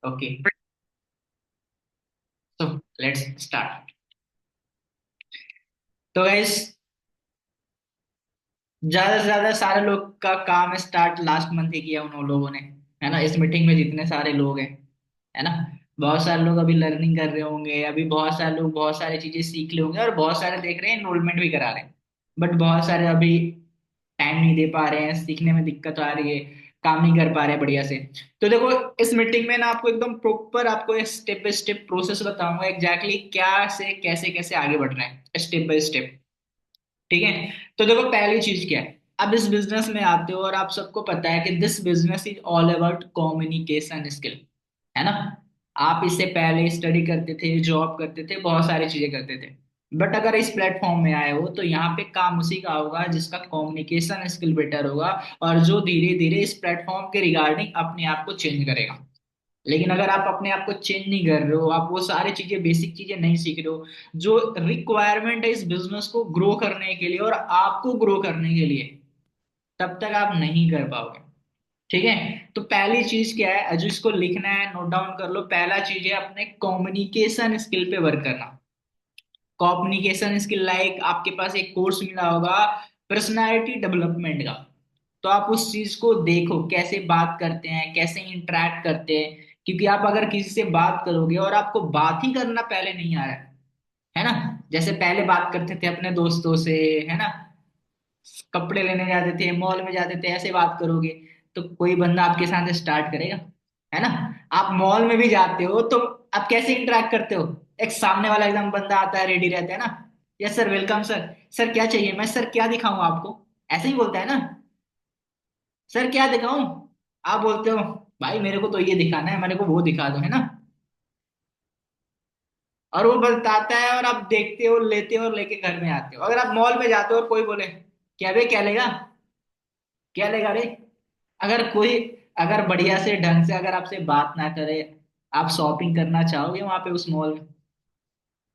Okay, तो let's start. तो guys, ज्यादा से ज्यादा सारे लोग का काम स्टार्ट लास्ट मंथ ही किया उन लोगों ने, है ना। इस मीटिंग में जितने सारे लोग हैं, है ना, बहुत सारे लोग अभी लर्निंग कर रहे होंगे, अभी बहुत सारे लोग बहुत सारी चीजें सीख ले होंगे, और बहुत सारे देख रहे हैं एनरोलमेंट भी करा रहे हैं। बट बहुत सारे अभी टाइम नहीं दे पा रहे हैं, सीखने में दिक्कत आ रही है, काम नहीं कर पा रहे हैं बढ़िया से। तो देखो, इस मीटिंग में ना आपको एकदम प्रॉपर आपको स्टेप बाय स्टेप प्रोसेस बताऊंगा, एग्जैक्टली क्या से कैसे कैसे आगे बढ़ रहे हैं स्टेप बाय स्टेप। ठीक है। तो देखो, पहली चीज क्या है। अब इस बिजनेस में आते हो और आप सबको पता है कि this business is all about communication skill, है ना। आप इससे पहले स्टडी करते थे, जॉब करते थे, बहुत सारी चीजें करते थे। बट अगर इस प्लेटफॉर्म में आए हो तो यहाँ पे काम उसी का होगा जिसका कम्युनिकेशन स्किल बेटर होगा, और जो धीरे धीरे इस प्लेटफॉर्म के रिगार्डिंग अपने आप को चेंज करेगा। लेकिन अगर आप अपने आप को चेंज नहीं कर रहे हो, आप वो सारी चीजें, बेसिक चीजें नहीं सीख रहे हो जो रिक्वायरमेंट है इस बिजनेस को ग्रो करने के लिए और आपको ग्रो करने के लिए, तब तक आप नहीं कर पाओगे। ठीक है। तो पहली चीज क्या है, जो इसको लिखना है, नोट डाउन कर लो। पहला चीज है अपने कम्युनिकेशन स्किल पे वर्क करना। कम्युनिकेशन स्किल लाइक आपके पास एक कोर्स मिला होगा पर्सनालिटी डेवलपमेंट का, तो आप उस चीज को देखो, कैसे बात करते हैं, कैसे इंटरेक्ट करते हैं। क्योंकि आप अगर किसी से बात करोगे और आपको बात ही करना पहले नहीं आ रहा है ना, जैसे पहले बात करते थे अपने दोस्तों से, है ना, कपड़े लेने जाते थे, मॉल में जाते थे, ऐसे बात करोगे तो कोई बंदा आपके साथ स्टार्ट करेगा, है ना। आप मॉल में भी जाते हो तो आप कैसे इंटरेक्ट करते हो। एक सामने वाला एकदम बंदा आता है, रेडी रहता है ना, yes sir, welcome sir, sir क्या चाहिए, मैं सर क्या दिखाऊं आपको, ऐसे ही बोलता है ना। सर क्या दिखाऊं, आप बोलते हो भाई मेरे को तो ये दिखाना है, मेरे को वो दिखा दो, है ना। और वो बताता है और आप देखते हो, लेते हो और लेके घर में आते हो। अगर आप मॉल में जाते हो और कोई बोले क्या बे, क्या लेगा, क्या लेगा रे, अगर कोई, अगर बढ़िया से ढंग से अगर आपसे बात ना करे, आप शॉपिंग करना चाहोगे वहां पे उस मॉल में,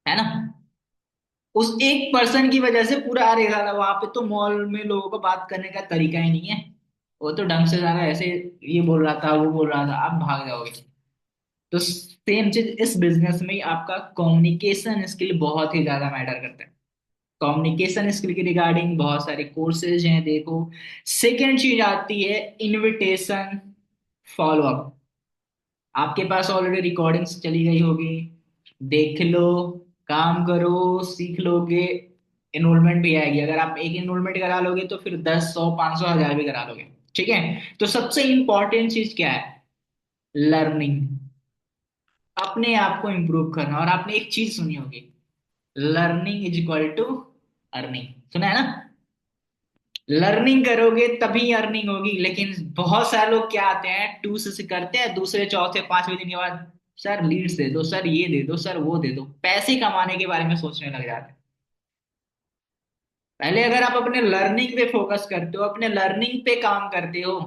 है ना। उस एक पर्सन की वजह से पूरा, अरे साला वहां पे तो मॉल में लोगों को बात करने का तरीका ही नहीं है, वो तो ढंग से सारा ऐसे ये बोल रहा था, वो बोल रहा था, आप भाग जाओगे। तो सेम चीज इस बिजनेस में ही आपका कम्युनिकेशन स्किल बहुत ही ज्यादा मैटर करता है। कम्युनिकेशन स्किल के रिगार्डिंग बहुत सारे कोर्सेज हैं, देखो। सेकेंड चीज आती है इनविटेशन फॉलो अप। आपके पास ऑलरेडी रिकॉर्डिंग्स चली गई होगी, देख लो, काम करो, सीख लोगे, एनरोलमेंट भी आएगी। अगर आप एक एनरोलमेंट करा लोगे तो फिर 10, 100, 500, 1000 भी करा लोगे। ठीक है। तो सबसे इंपॉर्टेंट चीज क्या है, लर्निंग, अपने आप को इम्प्रूव करना। और आपने एक चीज सुनी होगी, learning is equal to earning, सुना है ना। लर्निंग करोगे तभी अर्निंग होगी। लेकिन बहुत सारे लोग क्या आते हैं, टू से करते हैं, दूसरे चौथे पांचवें दिन के बाद सर लीड्स दे दो, सर ये दे दो, सर वो दे दो, पैसे कमाने के बारे में सोचने लग जाते हैं। पहले अगर आप अपने लर्निंग पे फोकस करते हो, अपने लर्निंग पे काम करते हो,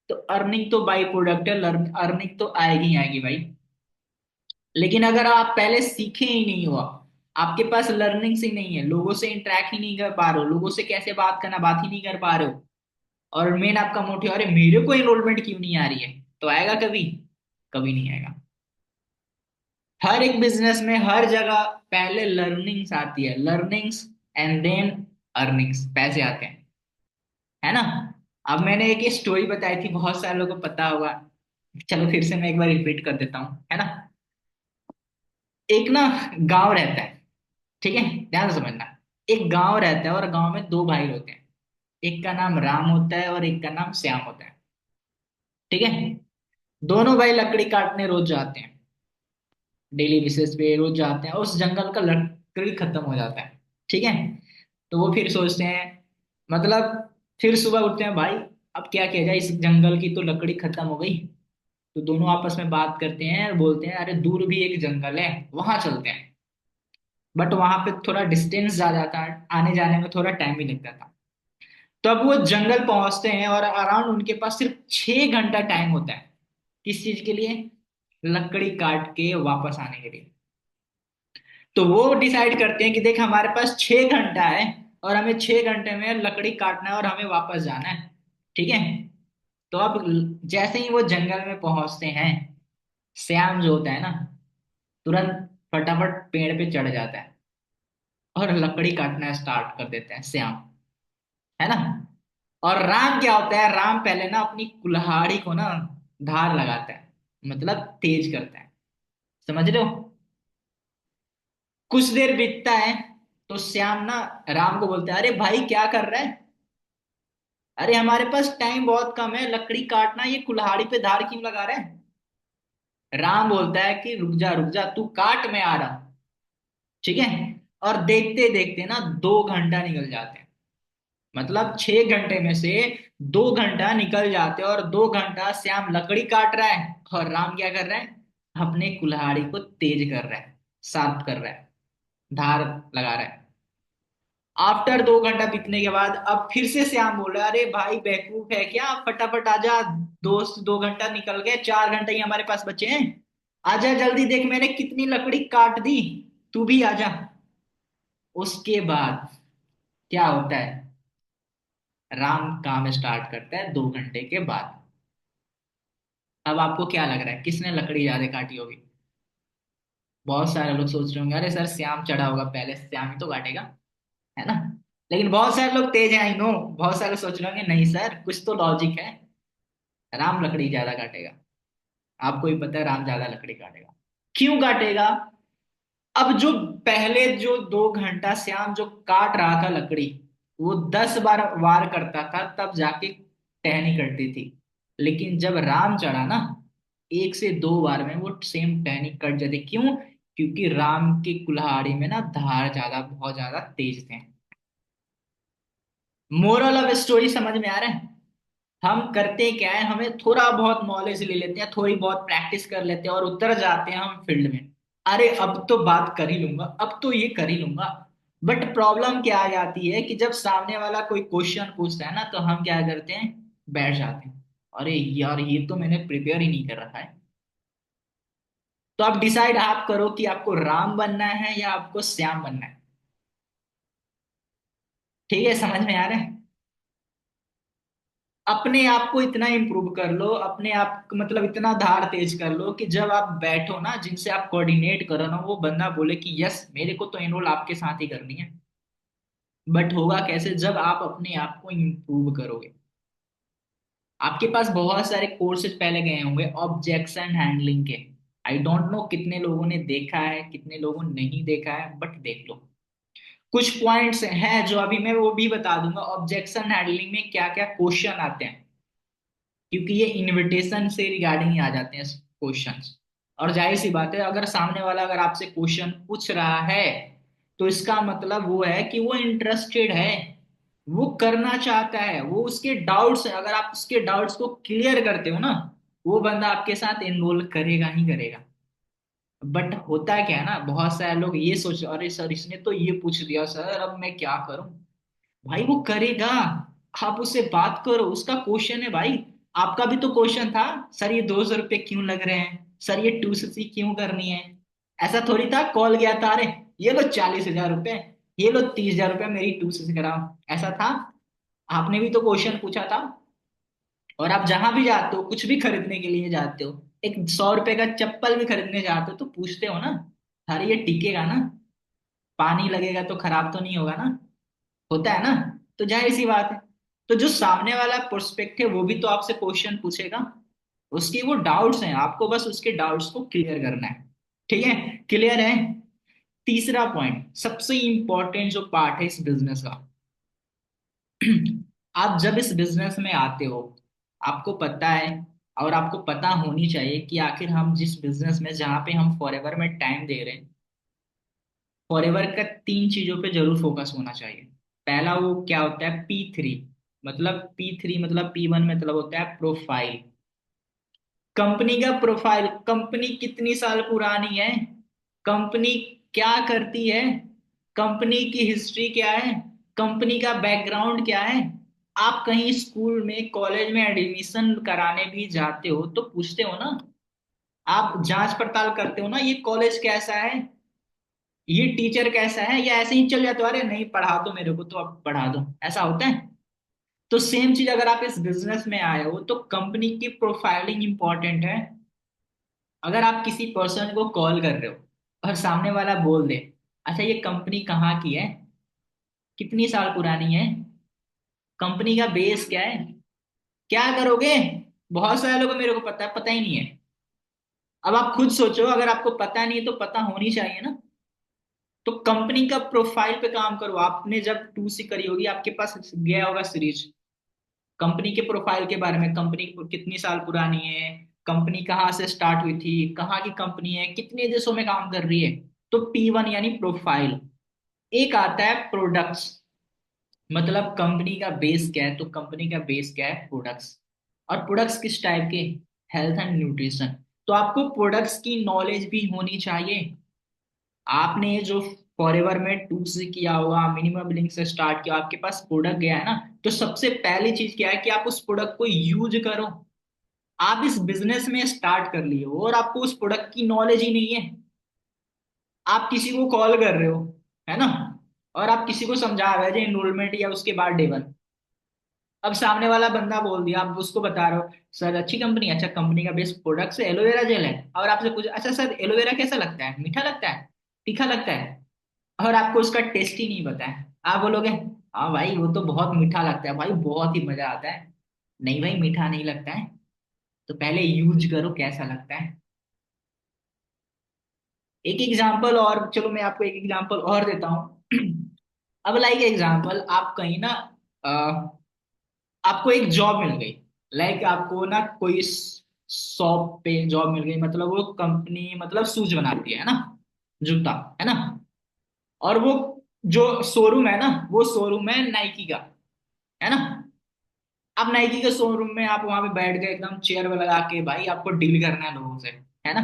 तो अर्निंग तो बाई प्रोडक्ट है, अर्निंग तो आएगी ही आएगी भाई। लेकिन अगर आप पहले सीखे ही नहीं हो, आपके पास लर्निंग ही नहीं है, लोगों से इंटरेक्ट ही नहीं कर पा रहे हो, लोगों से कैसे बात करना, बात ही नहीं कर पा रहे हो, और मेन आपका मोटिव, अरे मेरे को एनरोलमेंट क्यों नहीं आ रही है, तो आएगा कभी, कभी नहीं आएगा। हर एक बिजनेस में हर जगह पहले लर्निंग्स आती है, लर्निंग्स एंड देन अर्निंग्स, पैसे आते हैं, है ना। अब मैंने एक स्टोरी बताई थी, बहुत सारे लोगों को पता होगा, चलो फिर से मैं एक बार रिपीट कर देता हूँ, है ना। एक ना गांव रहता है, ठीक है, ध्यान से समझना। एक गांव रहता है और गांव में दो भाई होते हैं, एक का नाम राम होता है और एक का नाम श्याम होता है। ठीक है। दोनों भाई लकड़ी काटने रोज जाते हैं, डेली बेसिस पे रोज जाते हैं, और उस जंगल का लकड़ी खत्म हो जाता है। ठीक है। तो वो फिर सोचते हैं, मतलब फिर सुबह उठते हैं, भाई अब क्या किया जाए, इस जंगल की तो लकड़ी खत्म हो गई। तो दोनों आपस में बात करते हैं और बोलते हैं, अरे दूर भी एक जंगल है, वहां चलते हैं। बट वहां पे थोड़ा डिस्टेंस ज्यादा था, आने जाने में थोड़ा टाइम भी लगता था। तो अब वो जंगल पहुंचते हैं और अराउंड उनके पास सिर्फ 6 घंटा टाइम होता है, किस चीज के लिए, लकड़ी काट के वापस आने के लिए। तो वो डिसाइड करते हैं कि देख हमारे पास 6 घंटा है, और हमें 6 घंटे में लकड़ी काटना है और हमें वापस जाना है। ठीक है। तो अब जैसे ही वो जंगल में पहुंचते हैं, श्याम जो होता है ना, तुरंत फटाफट पेड़ पे चढ़ जाता है और लकड़ी काटना स्टार्ट कर देते हैं श्याम, है ना। और राम क्या होता है, राम पहले ना अपनी कुल्हाड़ी को ना धार लगाता है, मतलब तेज करता है, समझ रहे हो। कुछ देर बीतता है तो श्याम ना राम को बोलता है, अरे भाई क्या कर रहा है, अरे हमारे पास टाइम बहुत कम है, लकड़ी काटना, ये कुल्हाड़ी पे धार क्यों लगा रहा है। राम बोलता है कि रुक जा तू काट, मैं आ रहा हूं, ठीक है। और देखते देखते ना 2 घंटा निकल जाते हैं, मतलब 6 घंटे में से 2 घंटा निकल जाते हैं, और 2 घंटा श्याम लकड़ी काट रहा है और राम क्या कर रहा है, अपने कुल्हाड़ी को तेज कर रहा है, शार्प कर रहा है, धार लगा रहा है। आफ्टर 2 घंटा बीतने के बाद अब फिर से श्याम बोल रहा है, अरे भाई बेवकूफ है क्या, फटाफट आजा, दोस्त 2 घंटा निकल गए, 4 घंटे ही हमारे पास बचे हैं, आजा जल्दी, देख मैंने कितनी लकड़ी काट दी, तू भी आजा। उसके बाद क्या होता है, राम काम स्टार्ट करता है 2 घंटे के बाद। अब आपको क्या लग रहा है किसने लकड़ी ज्यादा काटी होगी। बहुत सारे लोग सोच रहे होंगे, अरे सर श्याम चढ़ा होगा पहले, श्याम ही तो काटेगा, है ना। लेकिन बहुत सारे लोग तेज हैं, आई नो, बहुत सारे सोच रहे होंगे नहीं सर कुछ तो लॉजिक है, राम लकड़ी ज्यादा काटेगा। आपको भी पता है राम ज्यादा लकड़ी काटेगा, क्यों काटेगा। अब जो पहले जो 2 घंटा श्याम जो काट रहा था लकड़ी, वो 10 बार वार करता था तब जाके टहनी कटती थी। लेकिन जब राम चढ़ा ना, 1 से 2 बार में वो सेम टहनी कट जाती, क्यों, क्योंकि राम की कुल्हाड़ी में ना धार ज्यादा, बहुत ज्यादा तेज थे। मोरल ऑफ स्टोरी समझ में आ रहा है। हम करते क्या है, हमें थोड़ा बहुत नॉलेज ले लेते हैं, थोड़ी बहुत प्रैक्टिस कर लेते हैं और उतर जाते हैं हम फील्ड में, अरे अब तो बात कर ही लूंगा, अब तो ये कर ही लूंगा। बट प्रॉब्लम क्या आ जाती है कि जब सामने वाला कोई क्वेश्चन पूछता है ना, तो हम क्या करते हैं, बैठ जाते हैं, अरे यार ये तो मैंने प्रिपेयर ही नहीं कर रखा है। तो आप डिसाइड आप करो कि आपको राम बनना है या आपको श्याम बनना है। ठीक है, समझ में आ रहा है। अपने आप को इतना इंप्रूव कर लो, अपने आप को मतलब इतना धार तेज कर लो कि जब आप बैठो ना, जिनसे आप कोऑर्डिनेट करो ना, वो बंदा बोले कि यस मेरे को तो एनरोल आपके साथ ही करनी है। बट होगा कैसे, जब आप अपने आप को इंप्रूव करोगे। आपके पास बहुत सारे कोर्सेज पहले गए होंगे ऑब्जेक्शन हैंडलिंग के, आई डोंट नो कितने लोगों ने देखा है कितने लोगों ने नहीं देखा है, बट देख लो। कुछ पॉइंट्स हैं जो अभी मैं वो भी बता दूंगा, ऑब्जेक्शन हैंडलिंग में क्या क्या क्वेश्चन आते हैं, क्योंकि ये इनविटेशन से रिगार्डिंग ही आ जाते हैं क्वेश्चंस। और जाहिर सी बात है, अगर सामने वाला अगर आपसे क्वेश्चन पूछ रहा है, तो इसका मतलब वो है कि वो इंटरेस्टेड है, वो करना चाहता है, वो उसके डाउट्स, अगर आप उसके डाउट्स को क्लियर करते हो ना, वो बंदा आपके साथ एनरोल करेगा ही करेगा। बट होता क्या है ना, बहुत सारे लोग ये सोच, अरे सर इसने तो ये पूछ दिया सर, अब मैं क्या करूं। भाई वो करेगा, आप उससे बात करो, उसका क्वेश्चन है भाई। आपका भी तो क्वेश्चन था, सर ये 200 रुपये क्यों लग रहे हैं, सर ये टूसी क्यों करनी है। ऐसा थोड़ी था कॉल गया था, अरे ये लो 40,000 रुपये, ये लो 30,000 रुपये मेरी टूसी कराओ, ऐसा था। आपने भी तो क्वेश्चन पूछा था। और आप जहां भी जाते हो, कुछ भी खरीदने के लिए जाते हो, एक 100 रुपए का चप्पल भी खरीदने जाते हो तो पूछते हो ना, अरे ये टिकेगा ना, पानी लगेगा तो खराब तो नहीं होगा ना, होता है ना। तो जाहिर सी बात है, तो जो सामने वाला प्रोस्पेक्ट है वो भी तो आपसे क्वेश्चन पूछेगा, उसके वो डाउट्स हैं, आपको बस उसके डाउट्स को क्लियर करना है। ठीक है, क्लियर है। तीसरा पॉइंट, सबसे इंपॉर्टेंट जो पार्ट है इस बिजनेस का, आप जब इस बिजनेस में आते हो, आपको पता है, और आपको पता होनी चाहिए कि आखिर हम जिस बिजनेस में, जहां पे हम फॉरएवर में टाइम दे रहे हैं, फॉरएवर का 3 चीजों पे जरूर फोकस होना चाहिए। पहला वो क्या होता है, P3, मतलब P3 मतलब P1 मतलब होता है प्रोफाइल, कंपनी का प्रोफाइल, कंपनी कितनी साल पुरानी है, कंपनी क्या करती है, कंपनी की हिस्ट्री क्या है, कंपनी का बैकग्राउंड क्या है। आप कहीं स्कूल में कॉलेज में एडमिशन कराने भी जाते हो तो पूछते हो ना, आप जांच पड़ताल करते हो ना, ये कॉलेज कैसा है, ये टीचर कैसा है, या ऐसे ही चल जाते हो, अरे नहीं पढ़ा दो मेरे को तो अब पढ़ा दो, ऐसा होता है। तो सेम चीज अगर आप इस बिजनेस में आए हो तो कंपनी की प्रोफाइलिंग इंपॉर्टेंट है, अगर आप किसी पर्सन को कॉल कर रहे हो और सामने वाला बोल दे, अच्छा ये कंपनी कहाँ की है, कितनी साल पुरानी है, कंपनी का बेस क्या है, क्या करोगे? बहुत सारे लोगों को, मेरे को पता है, पता ही नहीं है। अब आप खुद सोचो, अगर आपको पता नहीं है तो पता होनी चाहिए ना। तो कंपनी का प्रोफाइल पे काम करो। आपने जब टू सी करी होगी, आपके पास गया होगा सीरीज, कंपनी के प्रोफाइल के बारे में, कंपनी कितनी साल पुरानी है, कंपनी कहाँ से स्टार्ट हुई थी, कहाँ की कंपनी है, कितने देशों में काम कर रही है। तो P1 यानी प्रोफाइल। एक आता है प्रोडक्ट्स, मतलब कंपनी का बेस क्या है, तो कंपनी का बेस क्या है, प्रोडक्ट्स। और प्रोडक्ट्स किस टाइप के, हेल्थ एंड न्यूट्रिशन। तो आपको प्रोडक्ट्स की नॉलेज भी होनी चाहिए। आपने जो फॉरएवर में टू से किया होगा, मिनिमम बिलिंग से स्टार्ट किया, आपके पास प्रोडक्ट गया है ना, तो सबसे पहली चीज क्या है कि आप उस प्रोडक्ट को यूज करो। आप इस बिजनेस में स्टार्ट कर लिए हो और आपको उस प्रोडक्ट की नॉलेज ही नहीं है। आप किसी को कॉल कर रहे हो, है ना, और आप किसी को समझा रहे हो एनरोलमेंट या उसके बाद डे 1। अब सामने वाला बंदा बोल दिया, आप उसको बता रहे हो, सर अच्छी कंपनी, अच्छा कंपनी का बेस्ट प्रोडक्ट से एलोवेरा जेल है, और आपसे पूछ, अच्छा सर एलोवेरा कैसा लगता है, मीठा लगता है, तीखा लगता है, और आपको उसका टेस्ट ही नहीं पता है। आप बोलोगे, हाँ भाई वो तो बहुत मीठा लगता है भाई, बहुत ही मजा आता है। नहीं भाई, मीठा नहीं लगता है। तो पहले यूज करो कैसा लगता है। एक एग्जांपल और, चलो मैं आपको एक एग्जांपल और देता हूँ। अब लाइक एग्जांपल, आप कहीं ना, आपको एक जॉब मिल गई, लाइक आपको ना कोई शॉप पे जॉब मिल गई, मतलब वो कंपनी मतलब शूज बनाती है ना, जूता, है ना। और वो जो शोरूम है ना, वो शोरूम है नाइकी का, है ना। अब नाइकी के शोरूम में आप वहां पे बैठ गए एकदम चेयर में लगा के, भाई आपको डील करना है लोगों से, है ना।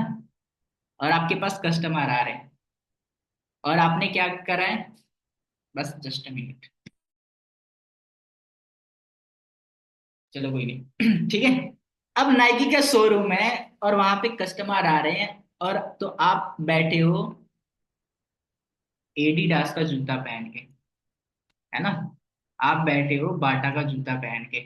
और आपके पास कस्टमर आ रहे हैं, और आपने क्या करा है, बस जस्ट अ मिनट, चलो कोई नहीं। ठीक है। अब नाइकी का शोरूम है और वहां पे कस्टमर आ रहे हैं, और तो आप बैठे हो एडिडास का जूता पहन के, है ना। आप बैठे हो बाटा का जूता पहन के,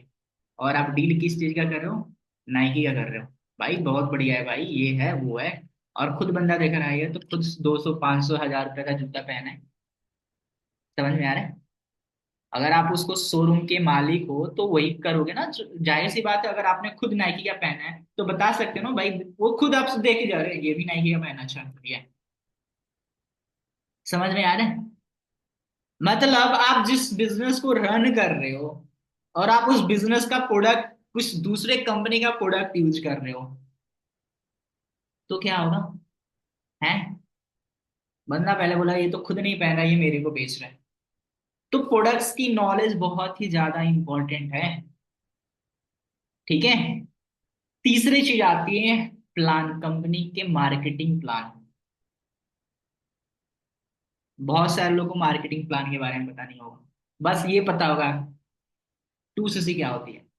और आप डील किस चीज का कर रहे हो, नाइकी का कर रहे हो। भाई बहुत बढ़िया है भाई, ये है वो है। और खुद बंदा देख रहा है तो खुद 200 500 1000 रुपए का जूता पहना है। समझ में आ रहा है। अगर आप उसको शोरूम के मालिक हो तो वही करोगे ना। जाहिर सी बात है, अगर आपने खुद नाइकी का पहना है तो बता सकते हो ना भाई, वो खुद आपसे देख के जा रहे हैं, ये भी नाइकी का पहना, अच्छा बढ़िया है। समझ में आ रहा है। मतलब आप जिस बिजनेस को रन कर रहे हो, और आप उस बिजनेस का प्रोडक्ट कुछ दूसरे कंपनी का प्रोडक्ट यूज कर रहे हो, तो क्या होगा, है। बंदा पहले बोला ये तो खुद नहीं पहन रहा, ये मेरे को बेच रहा है। तो प्रोडक्ट्स की नॉलेज बहुत ही ज्यादा इंपॉर्टेंट है। ठीक है। तीसरी चीज आती है प्लान, कंपनी के मार्केटिंग प्लान। बहुत सारे लोगों को मार्केटिंग प्लान के बारे में पता नहीं होगा, बस ये पता होगा टू सीसी क्या होती है।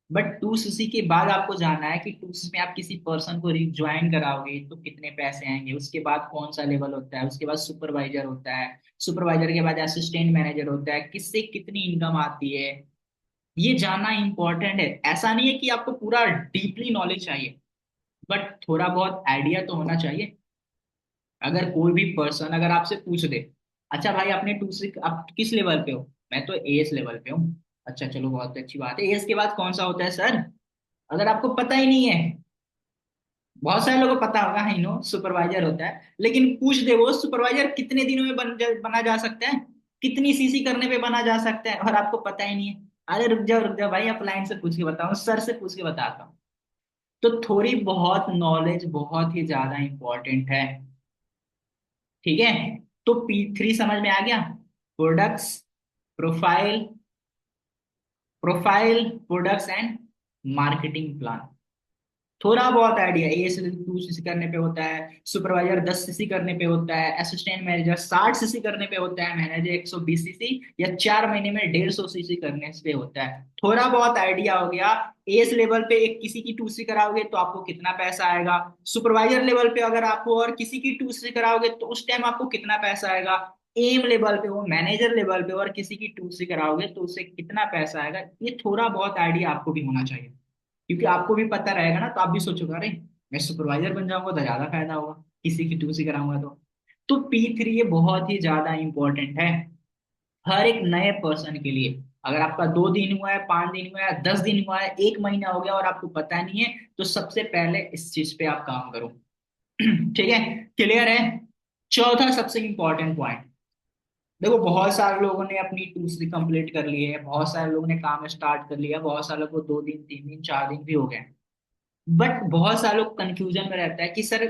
बट टू सीसी के बाद आपको जानना है कि टू सीसी में आप किसी पर्सन को ज्वाइन कराओगे तो कितने पैसे आएंगे, उसके बाद कौन सा लेवल होता है, उसके बाद सुपरवाइजर होता है, सुपरवाइजर के बाद असिस्टेंट मैनेजर होता है, किससे कितनी इनकम आती है। ये जानना इंपॉर्टेंट है। ऐसा नहीं है कि आपको पूरा डीपली नॉलेज चाहिए, बट थोड़ा बहुत आइडिया तो होना चाहिए। अगर कोई भी पर्सन अगर आपसे पूछ दे, अच्छा भाई आपने टू सी आप किस लेवल पे हो, मैं तो एएस लेवल पे हूँ। अच्छा चलो बहुत अच्छी बात है, एएस के बाद कौन सा होता है सर, अगर आपको पता ही नहीं है। बहुत सारे लोगों को पता होगा, ही नो सुपरवाइजर होता है, लेकिन पूछ दे वो सुपरवाइजर कितने दिनों में बना जा सकता है, कितनी सीसी करने पे बना जा सकता है, और आपको पता ही नहीं है। अरे रुक जाओ भाई, अपलाइन से पूछ के बताऊं, सर से पूछ के बताता हूँ। तो थोड़ी बहुत नॉलेज बहुत ही ज्यादा इंपॉर्टेंट है। ठीक है। तो P3 समझ में आ गया, products, profile, products and marketing plan. थोड़ा बहुत आइडिया, ए से 2 सीसी करने पे होता है, सुपरवाइजर 10 सीसी करने पे होता है, असिस्टेंट मैनेजर 60 सीसी करने पे होता है, मैनेजर 120 सीसी, या 4 महीने में 150 सीसी करने पे होता है। थोड़ा बहुत आइडिया हो गया। एस लेवल पे एक किसी की 2 सी कराओगे तो आपको कितना पैसा आएगा, सुपरवाइजर लेवल पे अगर आपको और किसी की 2 सी कराओगे तो उस टाइम आपको कितना पैसा आएगा, एम लेवल पे वो मैनेजर लेवल पे और किसी की 2 सी कराओगे तो उससे कितना पैसा आएगा। ये थोड़ा बहुत आइडिया आपको भी होना चाहिए, क्योंकि आपको भी पता रहेगा ना, तो आप भी सोचोगे अरे मैं सुपरवाइजर बन जाऊंगा तो ज्यादा फायदा होगा, किसी की टूसी कराऊंगा तो P3 ये बहुत ही ज्यादा इंपॉर्टेंट है हर एक नए पर्सन के लिए। अगर आपका 2 दिन हुआ है, 5 दिन हुआ है, 10 दिन हुआ है, 1 महीना हो गया और आपको पता नहीं है, तो सबसे पहले इस चीज पे आप काम करो। ठीक है, क्लियर है। चौथा सबसे इंपॉर्टेंट पॉइंट, देखो बहुत सारे लोगों ने अपनी दूसरी कंप्लीट कर ली है, बहुत सारे लोगों ने काम स्टार्ट कर लिया, बहुत सारे लोगों को 2 दिन, 3 दिन, 4 दिन भी हो गए, बट बहुत सारे लोग कंफ्यूजन में रहता है कि सर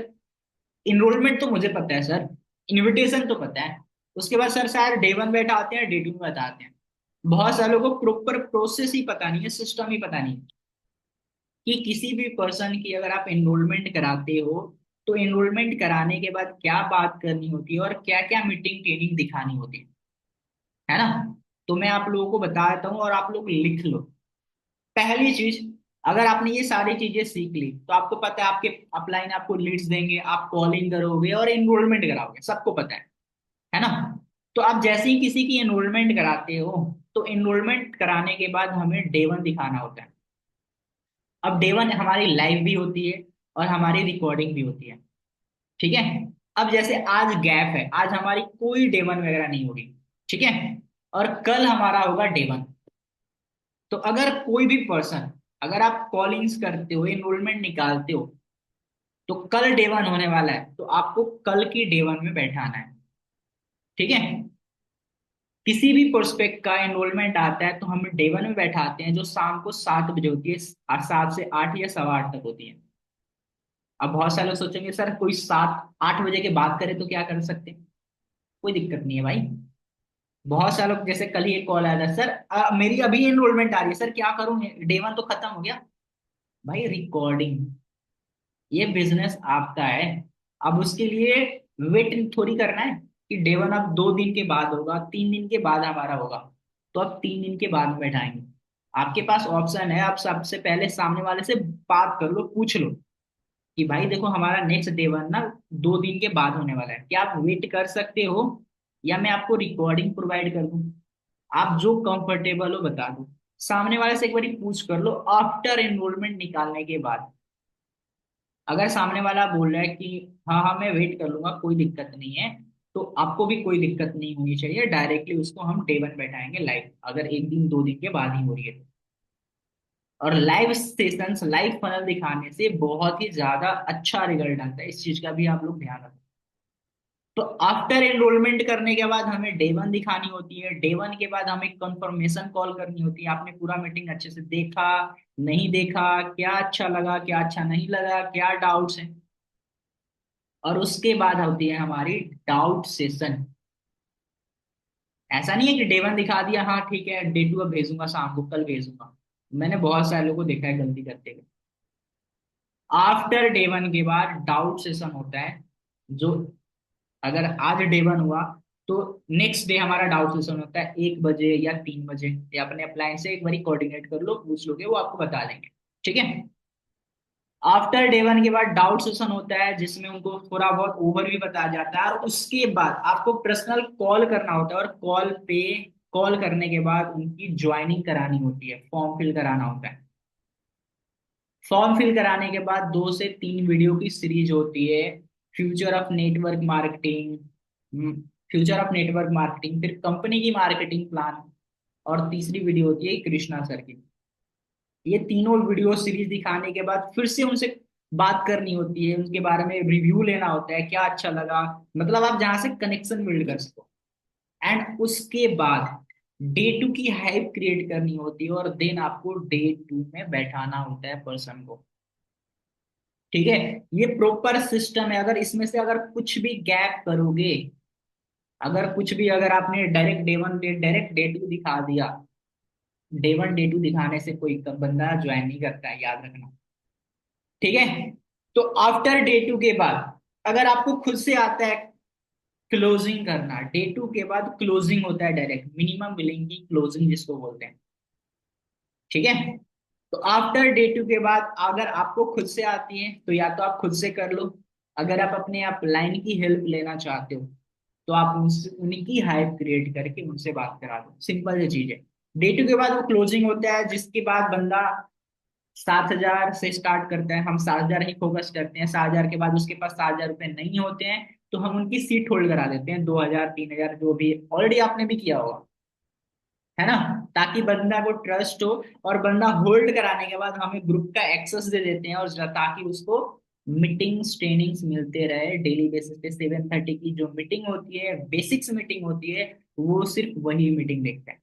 इनरोलमेंट तो मुझे पता है सर, इनविटेशन तो पता है, उसके बाद सर शायद डे 1 बैठाते हैं, डे 2 में बताते हैं। बहुत सारे लोगों को प्रॉपर प्रोसेस ही पता नहीं है, सिस्टम ही पता नहीं है कि किसी भी पर्सन की अगर आप एनरोलमेंट कराते हो तो एनरोलमेंट कराने के बाद क्या बात करनी होती है और क्या क्या मीटिंग ट्रेनिंग दिखानी होती है ना। तो मैं आप लोगों को बता देता हूँ और आप लोग लिख लो। पहली चीज, अगर आपने ये सारी चीजें सीख ली तो आपको पता है आपके अपलाइन आपको लीड्स देंगे, आप कॉलिंग करोगे और एनरोलमेंट कराओगे, सबको पता है ना। तो आप जैसे ही किसी की एनरोलमेंट कराते हो तो एनरोलमेंट कराने के बाद हमें डे 1 दिखाना होता है। अब डे 1 हमारी लाइव भी होती है और हमारी रिकॉर्डिंग भी होती है, ठीक है। अब जैसे आज गैप है, आज हमारी कोई डे 1 वगैरह नहीं होगी, ठीक है, और कल हमारा होगा डे 1। तो अगर कोई भी पर्सन, अगर आप कॉलिंग्स करते हो, एनरोलमेंट निकालते हो, तो कल डे 1 होने वाला है तो आपको कल की डे 1 में बैठाना है, ठीक है। किसी भी प्रोस्पेक्ट का एनरोलमेंट आता है तो हम डे 1 में बैठाते हैं, जो शाम को 7 बजे होती है, 7 से 8 या 8:15 तक होती है। अब बहुत सारे लोग सोचेंगे सर कोई 7-8 बजे के बाद करे तो क्या कर सकते हैं, कोई दिक्कत नहीं है भाई। बहुत सारे लोग, जैसे कल ही एक कॉल आया था, सर मेरी अभी एनरोलमेंट आ रही है सर, क्या करूं, डे 1 तो खत्म हो गया। भाई रिकॉर्डिंग, ये बिजनेस आपका है। अब उसके लिए वेट थोड़ी करना है कि डे 1 अब 2 दिन के बाद होगा, 3 दिन के बाद हमारा होगा, तो अब 3 दिन के बाद में बैठाएंगे। आपके पास ऑप्शन है, आप सबसे पहले सामने वाले से बात कर लो, पूछ लो कि भाई देखो हमारा नेक्स्ट डे 1 ना 2 दिन के बाद होने वाला है, क्या आप वेट कर सकते हो या मैं आपको रिकॉर्डिंग प्रोवाइड कर दूं। आप जो कंफर्टेबल हो बता दो, सामने वाले से एक बार पूछ कर लो आफ्टर एनरोलमेंट निकालने के बाद। अगर सामने वाला बोल रहा है कि हाँ हाँ मैं वेट कर लूंगा, कोई दिक्कत नहीं है, तो आपको भी कोई दिक्कत नहीं होनी चाहिए, डायरेक्टली उसको हम डे 1 बैठाएंगे लाइव, अगर 1 दिन 2 दिन के बाद ही हो रही है तो। और लाइव सेशंस, लाइव फनल दिखाने से बहुत ही ज्यादा अच्छा रिजल्ट आता है, इस चीज का भी आप लोग ध्यान रखें। तो आफ्टर एनरोलमेंट करने के बाद हमें डे 1 दिखानी होती है, डे 1 के बाद हमें कंफर्मेशन कॉल करनी होती है, आपने पूरा मीटिंग अच्छे से देखा, नहीं देखा, क्या अच्छा लगा, क्या अच्छा नहीं लगा, क्या डाउट्स हैं। और उसके बाद होती है हमारी डाउट सेशन। ऐसा नहीं है कि डे 1 दिखा दिया, हाँ ठीक है डे 2 अब भेजूंगा, शाम को कल भेजूंगा। मैंने बहुत सारे लोगों को देखा है गलती करते हुए। आफ्टर डे 1 के बाद डाउट सेशन होता है, जो अगर आज डे 1 हुआ तो नेक्स्ट डे हमारा डाउट सेशन होता है 1 बजे या 3 बजे, या अपने अपलाइन से एक बार कोऑर्डिनेट कर लो, पूछ लोगे, वो आपको बता देंगे, ठीक है। आफ्टर डे 1 के बाद डाउट सेशन होता है जिसमें उनको थोड़ा बहुत ओवरव्यू बताया जाता है, और उसके बाद आपको पर्सनल कॉल करना होता है, और कॉल करने के बाद उनकी ज्वाइनिंग करानी होती है, फॉर्म फिल कराना होता है। फॉर्म फिल कराने के बाद 2 से 3 वीडियो की सीरीज होती है, future of network marketing, future of network marketing, फिर कंपनी की मार्केटिंग प्लान, और तीसरी वीडियो होती है कृष्णा सर की। ये तीनों वीडियो सीरीज दिखाने के बाद फिर से उनसे बात करनी होती है, उनके बारे में रिव्यू लेना होता है, क्या अच्छा लगा, मतलब आप जहां से कनेक्शन बिल्ड कर सको। एंड उसके बाद डे 2 की हाइप क्रिएट करनी होती है, और देन आपको डे 2 में बैठाना होता है पर्सन को, ठीक है। ये प्रॉपर सिस्टम है, अगर इसमें से अगर कुछ भी गैप करोगे, अगर कुछ भी, अगर आपने डायरेक्ट डे 2 दिखा दिया, डे 1 डे 2 दिखाने से कोई बंदा ज्वाइन नहीं करता है, याद रखना, ठीक है। तो आफ्टर डे 2 के बाद अगर आपको खुद से आता है क्लोजिंग करना, डे 2 के बाद क्लोजिंग होता है, डायरेक्ट मिनिमम बिलिंग की क्लोजिंग जिसको बोलते हैं, ठीक है। तो आफ्टर डे 2 के बाद अगर आपको खुद से आती है तो या तो आप खुद से कर लो, अगर आप अपने आप लाइन की हेल्प लेना चाहते हो तो आप उनसे उनकी हाइप क्रिएट करके उनसे बात करा दो, सिंपल सी चीज है। डे 2 के बाद वो क्लोजिंग होता है, जिसके बाद बंदा 7,000 से स्टार्ट करते हैं, हम 7,000 ही फोकस करते हैं। 7,000 के बाद उसके पास 7,000 रुपये नहीं होते हैं तो हम उनकी सीट होल्ड करा देते हैं, 2,000 3,000 जो भी, ऑलरेडी आपने भी किया होगा, है ना, ताकि बंदा को ट्रस्ट हो। और बंदा होल्ड कराने के बाद हमें ग्रुप का एक्सेस दे देते हैं, और ताकि उसको मीटिंग्स ट्रेनिंग्स मिलते रहे डेली बेसिस पे। 7:30 की जो मीटिंग होती है, बेसिक्स मीटिंग होती है, वो सिर्फ वही मीटिंग देखता है।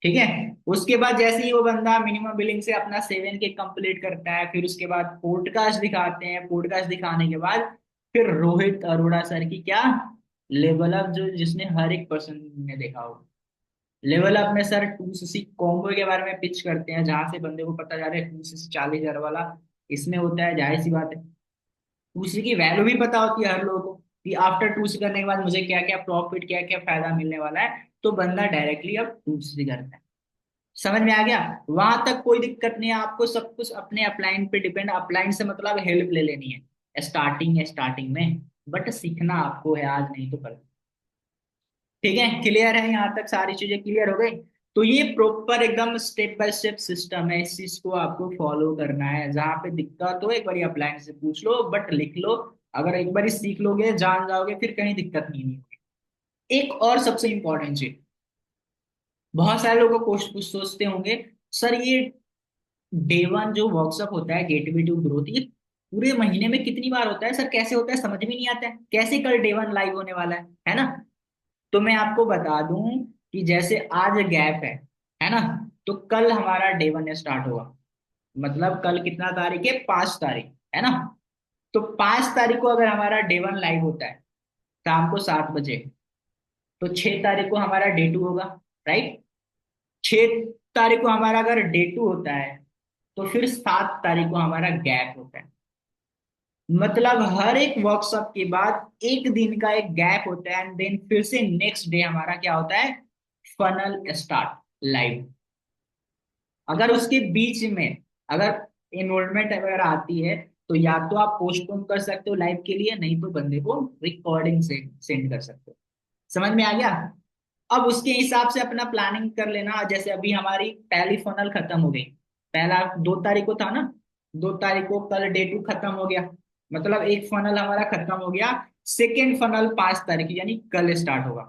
ठीक है। उसके बाद जैसे ही वो बंदा मिनिमम बिलिंग से अपना 7 के कंप्लीट करता है, फिर उसके बाद पॉडकास्ट दिखाते हैं। पॉडकास्ट दिखाने के बाद फिर रोहित अरोड़ा सर की क्या, लेवल अप, जो जिसने हर एक पर्सन ने देखा हो। लेवल अप में सर 2cc कॉम्बो के बारे में पिच करते हैं, जहां से बंदे को पता जा रहा है 2cc 40,000 वाला इसमें होता है, जाहिर सी बात है। 2cc की वैल्यू भी पता होती है हर लोगों को, कि आफ्टर 2cc करने के बाद मुझे क्या क्या प्रॉफिट, क्या क्या फायदा मिलने वाला है। तो बंदा डायरेक्टली अब 2cc करता है। समझ में आ गया? वहां तक कोई दिक्कत नहीं है, आपको सब कुछ अपने अपलाइन पे डिपेंड, अपलाइन से मतलब हेल्प ले लेनी है, स्टार्टिंग है स्टार्टिंग में, बट सीखना आपको है, आज नहीं तो कल। ठीक है, क्लियर है? यहाँ तक सारी चीजें क्लियर हो गई? तो ये प्रॉपर एकदम स्टेप बाय स्टेप सिस्टम है, इस चीज को आपको फॉलो करना है। जहां पे दिक्कत हो एक बार अपलाइन से पूछ लो, बट लिख लो। अगर एक बार सीख लोगे, जान जाओगे, फिर कहीं दिक्कत नहीं होगी। एक और सबसे इंपॉर्टेंट चीज, बहुत सारे लोगों को कुछ सोचते होंगे, सर ये डे 1 जो वर्कशॉप होता है गेटवे टू ग्रोथ, ये पूरे महीने में कितनी बार होता है सर, कैसे होता है, समझ में नहीं आता है, कैसे कल डे 1 लाइव होने वाला है ना? तो मैं आपको बता दूं कि जैसे आज गैप है ना, तो कल हमारा डे 1 स्टार्ट होगा। मतलब कल कितना तारीख है, 5 तारीख, है ना? तो 5 तारीख को अगर हमारा डे 1 लाइव होता है शाम को 7 बजे, तो 6 तारीख को हमारा डे 2 होगा, राइट? 6 तारीख को हमारा अगर डे 2 होता है, तो फिर 7 तारीख को हमारा गैप होता है। मतलब हर एक वर्कशॉप के बाद एक दिन का एक गैप होता है, एंड देन फिर से नेक्स्ट डे हमारा क्या होता है, फनल स्टार्ट लाइव। अगर उसके बीच में अगर इन्वॉल्वमेंट अगर आती है, तो या तो आप पोस्टपोन कर सकते हो लाइव के लिए, नहीं तो बंदे को रिकॉर्डिंग से सेंड कर सकते हो। समझ में आ गया? अब उसके हिसाब से अपना प्लानिंग कर लेना। जैसे अभी हमारी पहली फनल खत्म हो गई, पहला 2 तारीख को था ना, 2 तारीख को, कल डे 2 खत्म हो गया, मतलब एक फनल हमारा खत्म हो गया। सेकेंड फनल 5 तारीख यानी कल स्टार्ट होगा,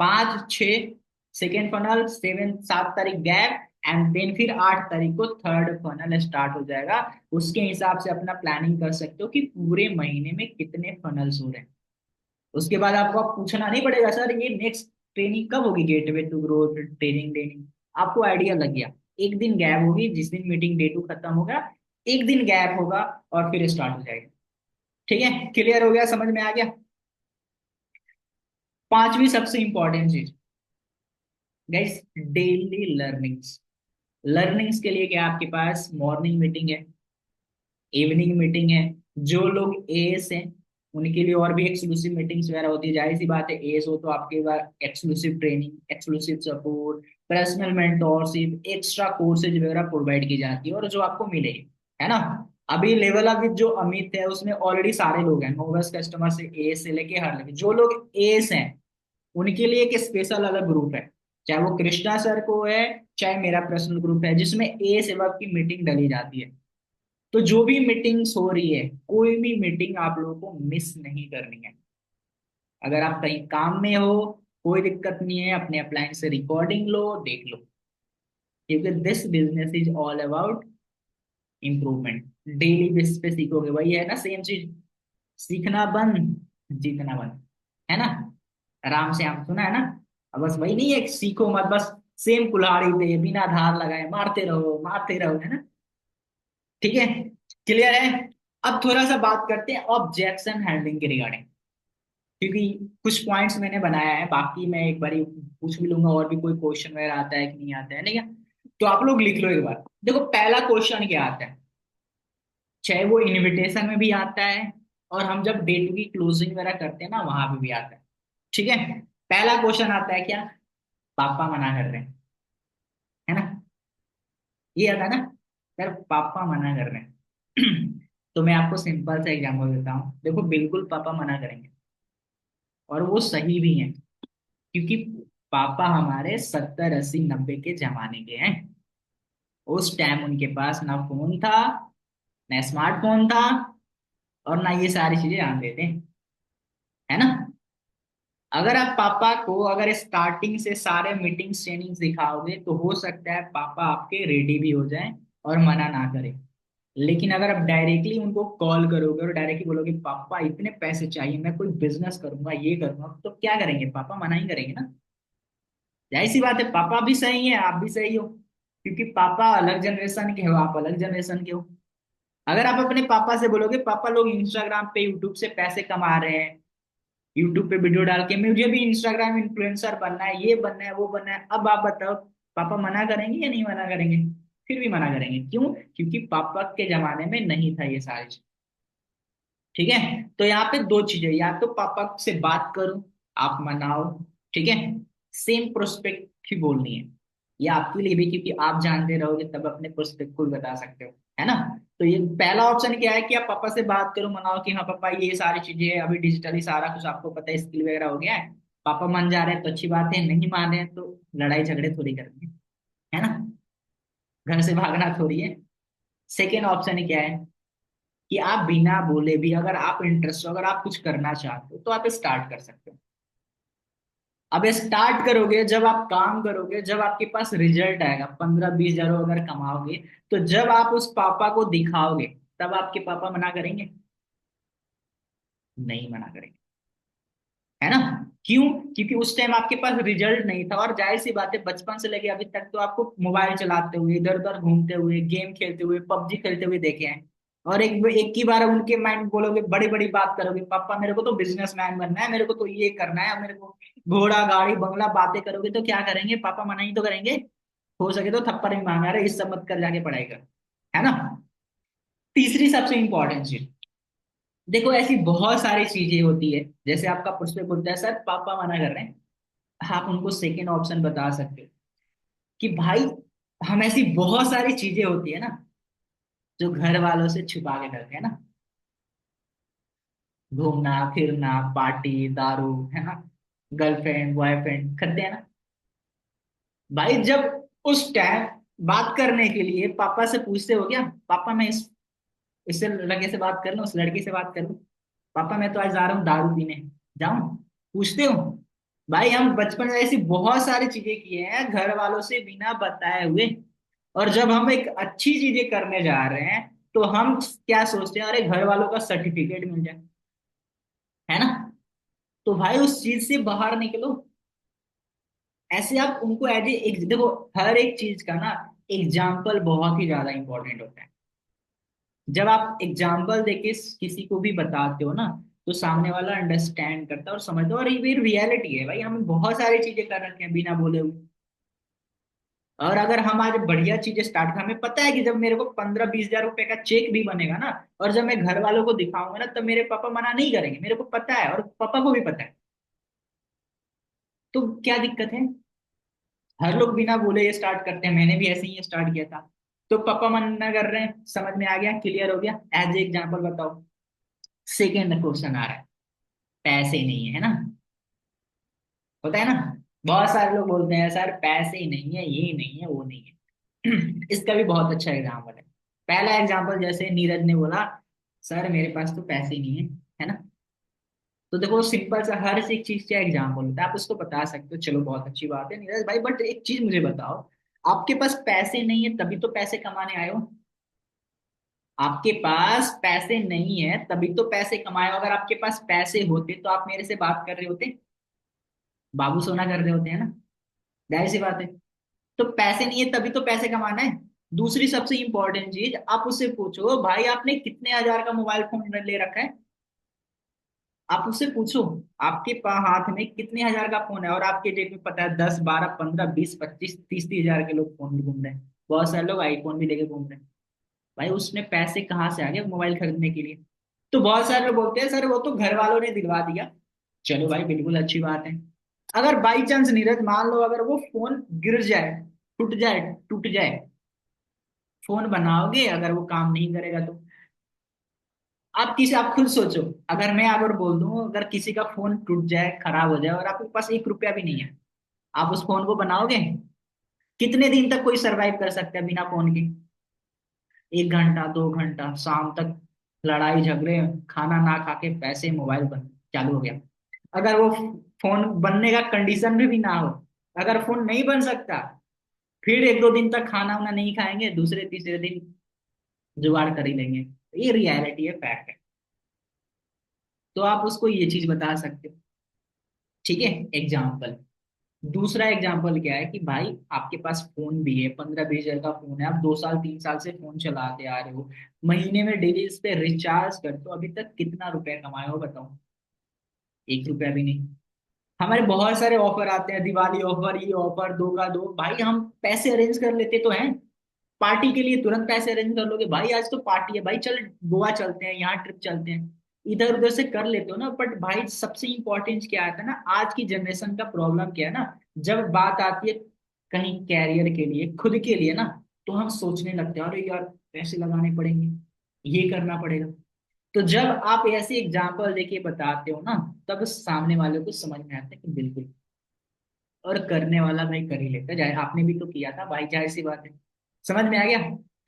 5 6, सेकेंड फनल 7 तारीख गैप, एंड देन फिर 8 तारीख को थर्ड फनल स्टार्ट हो जाएगा। उसके हिसाब से अपना प्लानिंग कर सकते हो कि पूरे महीने में कितने फनल्स हो रहे हैं। उसके बाद आपको अब पूछना नहीं पड़ेगा, सर ये नेक्स्ट ट्रेनिंग कब होगी, gateway to growth training training. आपको आइडिया लग गया, एक दिन गैप होगी, जिस दिन मीटिंग डे 2 खत्म होगा, एक दिन गैप होगा, और फिर स्टार्ट हो जाएगा। ठीक है, क्लियर हो गया, समझ में आ गया? पांचवी सबसे इंपॉर्टेंट चीज गाइस, डेली लर्निंग्स। लर्निंग्स के लिए क्या, आपके पास मॉर्निंग मीटिंग है, इवनिंग मीटिंग है। जो लोग एएस हैं उनके लिए और भी एक्सक्लूसिव मीटिंग्स वगैरह होती है। जाहिर सी बात है, एएस हो तो आपके पास exclusive training, exclusive support, personal mentorship, extra courses वगैरह प्रोवाइड की जाती है, और जो आपको मिलेगी, है ना? अभी लेवल अप विद जो अमित है, उसमें ऑलरेडी सारे लोग हैं, नोवेस कस्टमर से एएस से लेके हर लेवल, जो लोग एएस हैं उनके लिए एक स्पेशल अलग ग्रुप है। चाहे वो कृष्णा सर को है, चाहे मेरा पर्सनल ग्रुप है, जिसमें एएस वर्क की मीटिंग डली जाती है। तो जो भी मीटिंग्स हो रही है, कोई भी मीटिंग आप लोगों को मिस नहीं करनी है। अगर आप कहीं काम में हो, कोई दिक्कत नहीं है, अपने अप्लायंस से रिकॉर्डिंग लो, देख लो, क्योंकि this business is all about improvement. Daily basis पे सीखोगे, वही है ना, सेम चीज, सीखना बंद, जीतना बंद, है ना? आराम से आप सुना है ना? अब बस वही नहीं है कि सीखो मत, बस सेम कुल्हाड़ी पे बिना धार लगाए मारते रहो, है ना? ठीक है, क्लियर है? अब थोड़ा सा बात करते हैं ऑब्जेक्शन हैंडलिंग के रिगार्डिंग, क्योंकि कुछ पॉइंट्स मैंने बनाया है, बाकी मैं एक बार पूछ भी लूंगा और भी कोई क्वेश्चन वगैरह आता है कि नहीं आता है, नहीं है? तो आप लोग लिख लो एक बार। देखो पहला क्वेश्चन क्या आता है, चाहे वो इनविटेशन में भी आता है, और हम जब डे 2 की क्लोजिंग वगैरह करते हैं ना, वहां पे भी आता है। ठीक है, पहला क्वेश्चन आता है क्या, पापा मना कर रहे हैं, है ना? ये आता है ना, सर पापा मना कर रहे हैं। तो मैं आपको सिंपल सा एग्जांपल देता हूँ, देखो बिल्कुल पापा मना करेंगे, और वो सही भी है, क्योंकि पापा हमारे 70 80 90 के जमाने के हैं। उस टाइम उनके पास ना फोन था, ना स्मार्टफोन था, और ना ये सारी चीजें जानते थे, है ना। अगर आप पापा को अगर स्टार्टिंग से सारे मीटिंग्स ट्रेनिंग्स दिखाओगे तो हो सकता है पापा आपके रेडी भी हो जाएं और मना ना करें। लेकिन अगर आप डायरेक्टली उनको कॉल करोगे और डायरेक्टली बोलोगे पापा इतने पैसे चाहिए, मैं कोई बिजनेस करूंगा, ये करूंगा, तो क्या करेंगे, पापा मना ही करेंगे ना। जाहिर सी बात है, पापा भी सही है, आप भी सही हो, क्योंकि पापा अलग जनरेशन के हो, आप अलग जनरेशन के हो। अगर आप अपने पापा से बोलोगे पापा लोग इंस्टाग्राम पे यूट्यूब से पैसे कमा रहे हैं, यूट्यूब पे वीडियो डाल के मुझे भी इंस्टाग्राम इन्फ्लुएंसर बनना है, ये बनना है, वो बनना है, अब आप बताओ, पापा मना करेंगे या नहीं मना करेंगे। फिर भी मना करेंगे, क्यों? क्योंकि पापा के जमाने में नहीं था ये सारी चीज। ठीक है। तो यहाँ पे दो चीजें, या तो पापा से बात करो, आप मनाओ, ठीक है, सेम प्रोस्पेक्ट ही बोलनी है, ये आपके लिए भी, क्योंकि आप जानते रहोगे तब अपने प्रोस्पेक्ट को भी बता सकते हो, है ना। तो ये पहला ऑप्शन क्या है कि आप पापा से बात करो, मनाओ कि हाँ पापा ये सारी चीजें हैं, अभी डिजिटली सारा कुछ आपको पता है, स्किल वगैरह हो गया है। पापा मान जा रहे हैं तो अच्छी बात है, नहीं मान रहे हैं तो लड़ाई झगड़े थोड़ी करेंगे, है ना, घर से भागना थोड़ी है। सेकेंड ऑप्शन क्या है कि आप बिना बोले भी, अगर आप इंटरेस्ट हो, अगर आप कुछ करना चाहते हो तो आप स्टार्ट कर सकते हो। अब स्टार्ट करोगे जब आप काम करोगे, जब आपके पास रिजल्ट आएगा, 15-20 हजार अगर कमाओगे, तो जब आप उस पापा को दिखाओगे, तब आपके पापा मना करेंगे? नहीं मना करेंगे, है ना। क्यों? क्योंकि उस टाइम आपके पास रिजल्ट नहीं था, और जाहिर सी बात है बचपन से लेके अभी तक तो आपको मोबाइल चलाते हुए, इधर उधर घूमते हुए, गेम खेलते हुए, पबजी खेलते हुए देखे हैं। और एक ही बार उनके माइंड बोलोगे, बड़ी बड़ी बात करोगे, पापा मेरे को तो बिजनेसमैन बनना है, मेरे को तो ये करना है, मेरे को घोड़ा गाड़ी बंगला, बातें करोगे तो क्या करेंगे पापा, मना ही तो करेंगे। हो सके तो थप्पड़ भी मांगा रहे, इस सब मत कर, जाके पढ़ाई कर, है ना। तीसरी सबसे इंपॉर्टेंट चीज, देखो ऐसी बहुत सारी चीजें होती है, जैसे आपका पुष्प बोलता है सर पापा मना कर रहे हैं, आप उनको सेकेंड ऑप्शन बता सकते हो कि भाई हम ऐसी बहुत सारी चीजें होती है ना जो घर वालों से छुपा के करते हैं ना, घूमना फिरना, पार्टी, दारू, है ना, गर्लफ्रेंड बॉयफ्रेंड करते हैं ना। भाई जब उस टाइम बात करने के लिए पापा से पूछते हो क्या, पापा मैं इस इससे लड़के से बात कर लूं, उस लड़की से बात कर लूं, पापा मैं तो आज जा रहा हूँ दारू पीने, जाऊं, पूछते हो? भाई हम बचपन में ऐसी बहुत सारी चीजें किए हैं घर वालों से बिना बताए हुए, और जब हम एक अच्छी चीजें करने जा रहे हैं तो हम क्या सोचते हैं, अरे घर वालों का सर्टिफिकेट मिल जाए, है ना। तो भाई उस चीज से बाहर निकलो। ऐसे आप उनको एज ए, देखो हर एक चीज का ना एग्जाम्पल बहुत ही ज्यादा इंपॉर्टेंट होता है। जब आप एग्जाम्पल देके किसी को भी बताते हो ना, तो सामने वाला अंडरस्टैंड करता है और समझता है, और ये रियलिटी है भाई, हम बहुत सारी चीजें कर रखे हैं बिना बोले हुए। और अगर हम आज बढ़िया चीजें स्टार्ट, हमें पता है कि जब मेरे को 15-20 हजार रुपए का चेक भी बनेगा ना, और जब मैं घर वालों को दिखाऊंगा ना, तब मेरे पापा मना नहीं करेंगे, मेरे को पता है, और पापा को भी पता है। तो क्या दिक्कत है? हर लोग बिना बोले ये स्टार्ट करते हैं, मैंने भी ऐसे ही स्टार्ट किया था। तो पापा मना कर रहे हैं, समझ में आ गया, क्लियर हो गया, एज ए एग्जाम्पल बताओ। सेकेंड क्वेश्चन आ रहा है, पैसे नहीं है, है ना, होता है ना। बहुत सारे लोग बोलते हैं सर पैसे ही नहीं है, ये नहीं है, वो नहीं है। इसका भी बहुत अच्छा एग्जाम्पल है। पहला एग्जाम्पल जैसे नीरज ने बोला, सर मेरे पास तो पैसे ही नहीं है ना। तो देखो सिंपल सा हर एक चीज का एग्जाम्पल होता है, आप उसको बता सकते हो, चलो बहुत अच्छी बात है नीरज भाई, बट एक चीज मुझे बताओ, आपके पास पैसे नहीं है तभी तो पैसे कमाने आए हो। आपके पास पैसे नहीं है तभी तो पैसे कमाए हो, अगर आपके पास पैसे होते तो आप मेरे से बात कर रहे होते, बाबू सोना कर रहे होते, हैं ना। जाहिर सी बात है। तो पैसे नहीं है तभी तो पैसे कमाना है। दूसरी सबसे इंपॉर्टेंट चीज, आप उससे पूछो भाई आपने कितने हजार का मोबाइल फोन ले रखा है, आप उससे पूछो आपके हाथ में कितने हजार का फोन है, और आपके जेब में पता है 10 12 15 20 25 30 30 हजार के लोग फोन भी घूम रहे हैं, बहुत सारे लोग आईफोन भी लेके घूम रहे हैं। भाई उसमें पैसे कहाँ से आ गए मोबाइल खरीदने के लिए? तो बहुत सारे लोग बोलते हैं सर वो तो घर वालों ने दिलवा दिया। चलो भाई बिल्कुल अच्छी बात है। अगर बाई चांस नीरज मान लो अगर वो फोन गिर जाए, टूट जाए, फोन बनाओगे अगर वो काम नहीं करेगा तो? आप खुद सोचो, अगर मैं अगर बोल दूं अगर किसी का फोन टूट जाए, खराब हो जाए, और आपके पास 1 रुपया भी नहीं है, आप उस फोन को बनाओगे? कितने दिन तक कोई सरवाइव कर सकता है बिना फोन के? 1 घंटा 2 घंटा, शाम तक लड़ाई झगड़े, खाना ना खा के पैसे मोबाइल बंद चालू हो गया। अगर वो फोन बनने का कंडीशन में भी ना हो, अगर फोन नहीं बन सकता, फिर 1 2 दिन तक खाना वाना नहीं खाएंगे, दूसरे तीसरे दिन जुगाड़ कर ही लेंगे। ये रियलिटी है, फैक्ट है। तो आप उसको ये चीज बता सकते हो। ठीक है, एग्जाम्पल। दूसरा एग्जाम्पल क्या है कि भाई आपके पास फोन भी है, 15 20 हजार का फोन है, आप 2 साल 3 साल से फोन चलाते आ रहे हो, महीने में डेली इस पे रिचार्ज करते हो, अभी तक कितना रुपया कमाए हो बताओ? 1 रुपया भी नहीं। हमारे बहुत सारे ऑफर आते हैं, दिवाली ऑफर, ये ऑफर, 2 का 2, भाई हम पैसे अरेंज कर लेते तो हैं। पार्टी के लिए तुरंत पैसे अरेंज कर लोगे, भाई आज तो पार्टी है, भाई चल गोवा चलते हैं, यहाँ ट्रिप चलते हैं, इधर उधर से कर लेते हो ना। बट भाई सबसे इंपॉर्टेंट क्या आता है ना, आज की जनरेशन का प्रॉब्लम क्या है ना, जब बात आती है कहीं कैरियर के लिए, खुद के लिए ना, तो हम सोचने लगते हैं अरे यार पैसे लगाने पड़ेंगे, ये करना पड़ेगा। तो जब आप ऐसे एग्जाम्पल देके बताते हो ना, तब सामने वाले को समझ में आता है कि बिल्कुल, और करने वाला भाई कर ही लेता है, जाए आपने भी तो किया था भाई, जाहिर सी बात है। समझ में आ गया?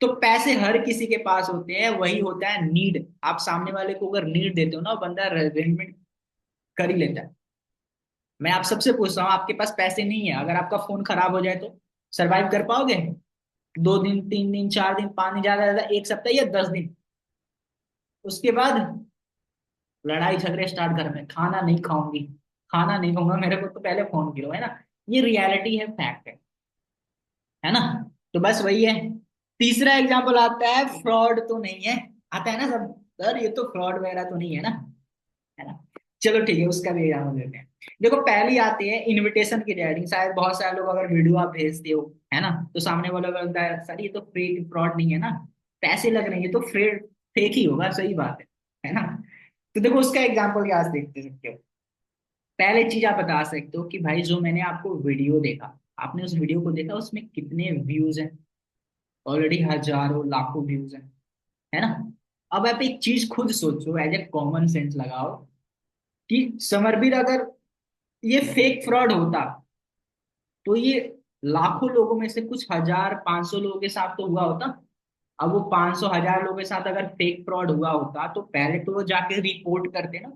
तो पैसे हर किसी के पास होते हैं, वही होता है नीड। आप सामने वाले को अगर नीड देते हो ना, वो बंदा अरेंजमेंट कर ही लेता है। मैं आप सबसे पूछता हूँ, आपके पास पैसे नहीं है, अगर आपका फोन खराब हो जाए तो सरवाइव कर पाओगे? 2 दिन 3 दिन 4 दिन 5 दिन, ज्यादा ज्यादा 1 सप्ताह या 10 दिन। उसके बाद लड़ाई झगड़े स्टार्ट, घर में खाना नहीं खाऊंगी, खाना नहीं खाऊंगा, मेरे को तो पहले फोन गिरो, है ना? ये रियलिटी है, फैक्ट है ना? तो बस वही है। तीसरा एग्जाम्पल आता है, फ्रॉड तो नहीं है, आता है ना सब, सर ये तो फ्रॉड वगैरह तो नहीं है ना, है ना? चलो ठीक है, उसका भी एग्जाम्पल देते हैं। देखो पहली आती है इनविटेशन की रेटिंग। शायद बहुत सारे लोग अगर वीडियो आप भेजते हो, है ना, तो सामने वाला बोलता है सर ये तो फेक फ्रॉड नहीं है ना, पैसे लग रहे हैं, ये तो फेक फेक ही होगा, सही बात है ना? तो देखो उसका एग्जाम्पल क्या देखते सकते हो। पहले चीज आप बता सकते हो कि भाई जो मैंने आपको वीडियो देखा, आपने उस वीडियो को देखा, उसमें कितने व्यूज हैं? ऑलरेडी हजारों लाखों व्यूज हैं, है ना? अब आप एक चीज खुद सोचो, एज ए कॉमन सेंस लगाओ, कि समरबीर अगर ये फेक फ्रॉड होता, तो ये लाखों लोगों में से कुछ 1000 500 लोगों के साथ तो हुआ होता। अब वो 500 1000 लोगों के साथ अगर फेक फ्रॉड हुआ होता, तो पहले तो वो जाके रिपोर्ट करते ना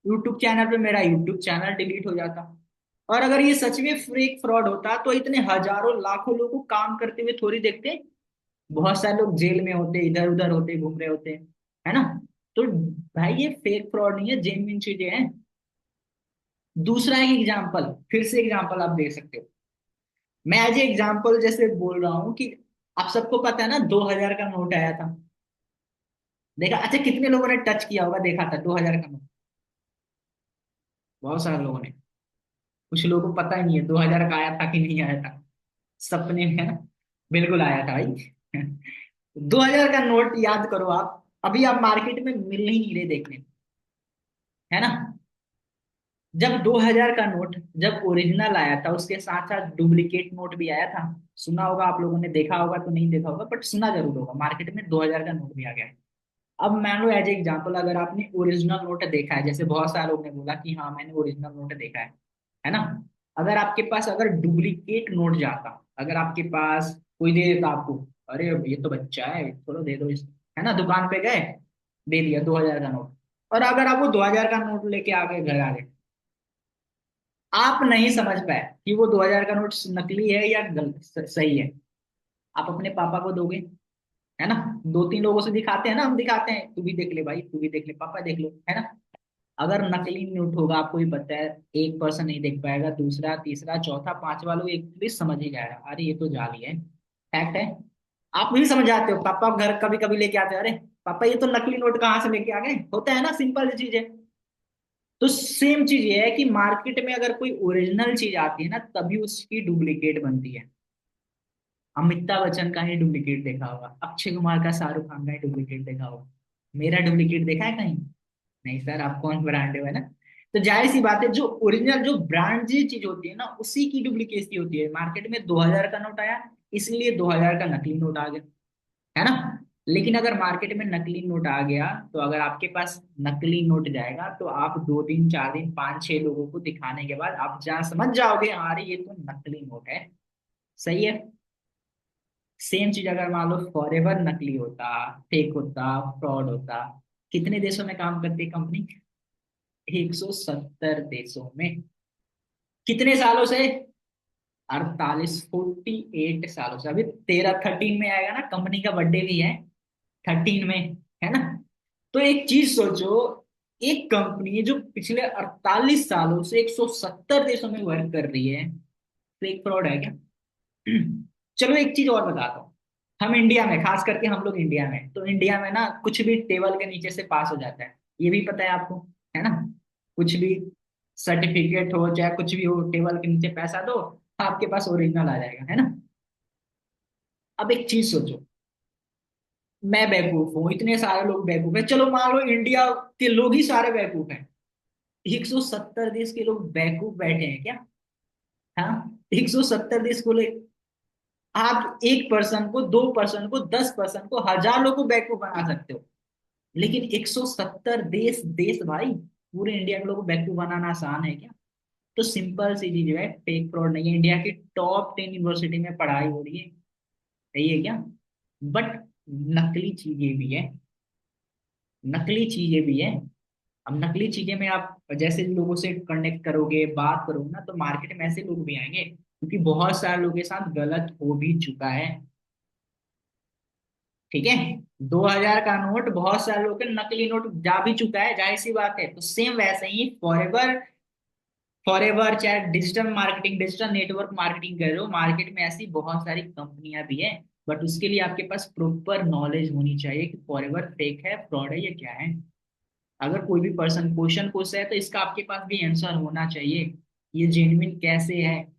यूट्यूब चैनल पे, मेरा यूट्यूब चैनल डिलीट हो जाता। और अगर ये सच में फेक फ्रॉड होता, तो इतने हजारों लाखों लोग को काम करते हुए थोड़ी देखते, बहुत सारे लोग जेल में होते, इधर उधर होते, घूम रहे होते, है ना? तो भाई ये फेक फ्रॉड नहीं है, जेन्युइन चीजें हैं। दूसरा एक एग्जांपल, फिर से एग्जांपल आप दे सकते हो। मैं एज एग्जांपल जैसे बोल रहा हूँ कि आप सबको पता है ना, 2000 का नोट आया था, देखा? अच्छा कितने लोगों ने टच किया होगा, देखा था 2000 का नोट? बहुत सारे लोगों ने। कुछ लोगों को पता ही नहीं है 2000 का आया था कि नहीं आया था, सपने में, है ना? बिल्कुल आया था भाई। 2000 का नोट याद करो आप, अभी आप मार्केट में मिल ही नहीं रहे देखने को, है ना? जब 2000 का नोट, जब ओरिजिनल आया था, उसके साथ साथ डुप्लीकेट नोट भी आया था। सुना होगा आप लोगों ने, देखा होगा तो नहीं देखा होगा, बट सुना जरूर होगा, मार्केट में 2000 का नोट भी आ गया है। अब मान लो एज एग्जाम्पल, अगर आपने ओरिजिनल नोट देखा है, जैसे बहुत सारे लोग ने बोला कि हाँ मैंने ओरिजिनल नोट देखा है ना? अगर आपके पास अगर डुप्लीकेट नोट जाता, अगर आपके पास कोई दे देता आपको, अरे ये तो बच्चा है, चलो दे दो इसको, है ना? दुकान पे गए, दे दिया 2000 का नोट, और अगर आप वो 2000 का नोट लेके आ गए, घर आ गए, आप नहीं समझ पाए कि वो 2000 का नोट नकली है या गलत सही है, आप अपने पापा को दोगे, है ना? 2 3 लोगों से दिखाते हैं ना, हम दिखाते हैं, तू भी देख ले भाई, तू भी देख ले, पापा देख लो, है ना? अगर नकली नोट होगा, आपको भी पता है, एक पर्सन नहीं देख पाएगा, दूसरा तीसरा चौथा पांचवा लोग एक भी समझ ही जाएगा, अरे ये तो जाली है, फैक्ट है। आप भी समझ जाते हो, पापा घर कभी कभी लेके आते हैं, अरे पापा ये तो नकली नोट कहाँ से लेके आ गए, होता है ना, सिंपल सी चीज है। तो सेम चीज ये है कि मार्केट में अगर कोई ओरिजिनल चीज आती है ना, तभी उसकी डुप्लीकेट बनती है। अमिताभ बच्चन का ही डुप्लीकेट देखा होगा, अक्षय कुमार का, शाहरुख खान का ही डुप्लीकेट देखा होगा, मेरा डुप्लीकेट देखा है कहीं? नहीं सर, आप कौन ब्रांड है ना? तो जाहिर सी बात है, जो ओरिजिनल जो ब्रांड की चीज होती है ना, उसी की डुप्लीकेसी होती है। मार्केट में 2000 का नोट आया, इसलिए 2000 का नकली नोट आ गया, है ना? लेकिन अगर मार्केट में नकली नोट आ गया, तो अगर आपके पास नकली नोट जाएगा, तो आप 2 दिन 4 दिन 5 6 लोगों को दिखाने के बाद आप जहाँ समझ जाओगे, अरे ये तो नकली नोट है, सही है। सेम चीज अगर मान लो फॉरएवर नकली होता, फेक होता, फ्रॉड होता, कितने देशों में काम करती है कंपनी? 170 देशों में। कितने सालों से? 48 सालों से। अभी 13 13 में आएगा ना, कंपनी का बर्थडे भी है 13 में, है ना? तो एक चीज सोचो, एक कंपनी जो पिछले 48 सालों से 170 देशों में वर्क कर रही है, तो एक फ्रॉड है क्या? चलो एक चीज और बताता हूँ। हम इंडिया में, खास करके हम लोग इंडिया में, तो इंडिया में ना कुछ भी टेबल के नीचे से पास हो जाता है, ये भी पता है आपको, है ना? कुछ भी सर्टिफिकेट हो चाहे कुछ भी हो, टेबल के नीचे पैसा दो, आपके पास ओरिजिनल आ जाएगा, है ना? अब एक चीज सोचो, मैं बेवकूफ हूँ, इतने सारे लोग बेवकूफ है, चलो मान लो इंडिया के लोग ही सारे बेवकूफ हैं, 170 देश के लोग बेवकूफ बैठे हैं क्या? हाँ, 170 देश को ले, आप एक पर्सन को, 2 पर्सन को, 10 पर्सन को, 1000 लोग को बेवकूफ बना सकते हो, लेकिन 170 देश, देश भाई, पूरे इंडिया के लोगों को बेवकूफ बनाना आसान है क्या? तो सिंपल सी चीज है, फेक फ्रॉड नहीं है, इंडिया की टॉप 10 यूनिवर्सिटी में पढ़ाई हो रही है, सही है क्या? बट नकली चीजें भी है, नकली चीजें भी है। अब नकली चीजें में आप जैसे लोगों से कनेक्ट करोगे, बात करोगे ना, तो मार्केट में ऐसे लोग भी आएंगे, क्योंकि बहुत सारे लोगों के साथ गलत हो भी चुका है, ठीक है? 2000 का नोट बहुत सारे लोग के नकली नोट जा भी चुका है, जाहिर सी बात है। तो सेम वैसे ही फॉरएवर, फॉरएवर चाहे digital marketing, digital network marketing कर रहे हो, मार्केट में ऐसी बहुत सारी कंपनियां भी है, बट उसके लिए आपके पास प्रॉपर नॉलेज होनी चाहिए कि फॉरएवर फेक है, फ्रॉड है, या क्या है। अगर कोई भी पर्सन क्वेश्चन पूछता है तो इसका आपके पास भी आंसर होना चाहिए, ये जेन्युइन कैसे है।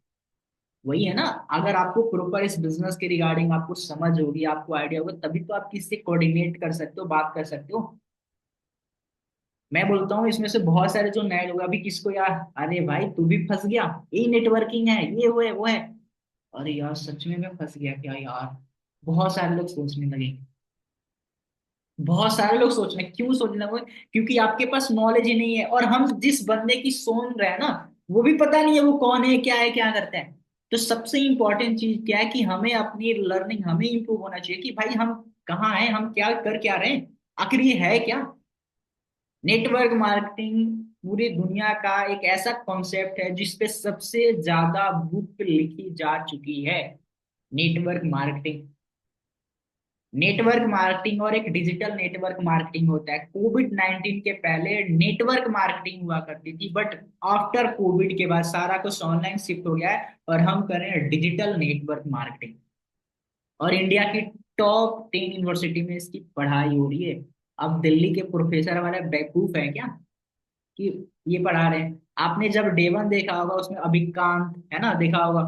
वही है ना, अगर आपको प्रॉपर इस बिजनेस के रिगार्डिंग आपको समझ होगी, आपको आइडिया होगा, तभी तो आप किससे कोऑर्डिनेट कर सकते हो, बात कर सकते हो। मैं बोलता हूँ इसमें से बहुत सारे जो नए लोग, अभी किसको यार, अरे भाई तू भी फंस गया, यही नेटवर्किंग है, ये वो है वो है, अरे यार सच में मैं फंस गया क्या यार? बहुत सारे लोग सोचने लगे, बहुत सारे लोग सोच रहे हैं, क्यों सोचने लगे? क्योंकि आपके पास नॉलेज ही नहीं है, और हम जिस बंदे की सुन रहे हैं ना, वो भी पता नहीं है वो कौन है, क्या है, क्या करता है। तो सबसे इंपॉर्टेंट चीज क्या है कि हमें अपनी लर्निंग, हमें इंप्रूव होना चाहिए कि भाई हम कहाँ हैं, हम क्या कर क्या रहे हैं, आखिर ये है क्या? नेटवर्क मार्केटिंग पूरी दुनिया का एक ऐसा कॉन्सेप्ट है जिसपे सबसे ज्यादा बुक लिखी जा चुकी है, नेटवर्क मार्केटिंग। नेटवर्क मार्केटिंग और एक डिजिटल नेटवर्क मार्केटिंग होता है। कोविड 19 के पहले नेटवर्क मार्केटिंग हुआ करती थी, बट आफ्टर कोविड के बाद सारा कुछ ऑनलाइन शिफ्ट हो गया है, और हम कर रहे हैं डिजिटल नेटवर्क मार्केटिंग। और इंडिया की टॉप 10 यूनिवर्सिटी में इसकी पढ़ाई हो रही है। अब दिल्ली के प्रोफेसर वाले बेवकूफ है क्या कि ये पढ़ा रहे हैं? आपने जब डे 1 देखा होगा, उसमें अभिकांत है ना, देखा होगा,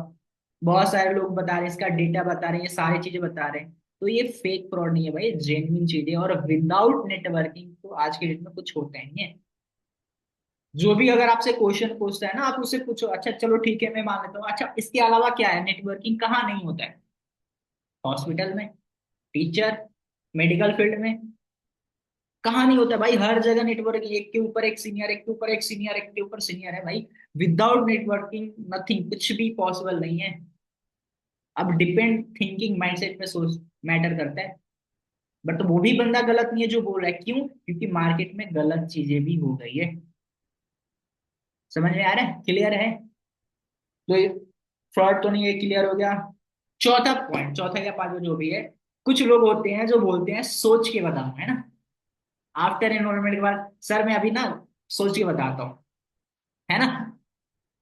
बहुत सारे लोग बता रहे हैं, इसका डेटा बता रहे हैं, ये सारी चीजें बता रहे हैं। तो ये फेक फ्रॉड नहीं है भाई, जेन्युइन चीजें। और विदाउट नेटवर्किंग तो आज के डेट में कुछ होता ही नहीं है। जो भी अगर आपसे क्वेश्चन पूछता है ना, आप उससे पूछो, अच्छा चलो ठीक है मैं मान लेता हूँ, अच्छा इसके अलावा क्या है, नेटवर्किंग कहाँ नहीं होता है? हॉस्पिटल में, टीचर, मेडिकल फील्ड में, कहाँ नहीं होता है भाई? हर जगह नेटवर्क, एक के ऊपर एक सीनियर, एक के ऊपर एक सीनियर, एक के ऊपर सीनियर है भाई। विदाउट नेटवर्किंग नथिंग, कुछ भी पॉसिबल नहीं है। अब डिपेंड थिंकिंग माइंडसेट पे सोच मैटर करता है। बट वो भी बंदा गलत नहीं है जो बोल रहा है, क्यों? क्योंकि मार्केट में गलत चीजें भी हो गई है। समझ में आ रहा है, क्लियर है? तो ये फ्रॉड तो नहीं है, क्लियर हो गया। चौथा पॉइंट, चौथा या पांचवा जो भी है, कुछ लोग होते हैं जो बोलते हैं सोच के बताऊं, है ना? आफ्टर एनरोलमेंट के बाद सर मैं अभी ना सोच के बताता हूँ, है ना?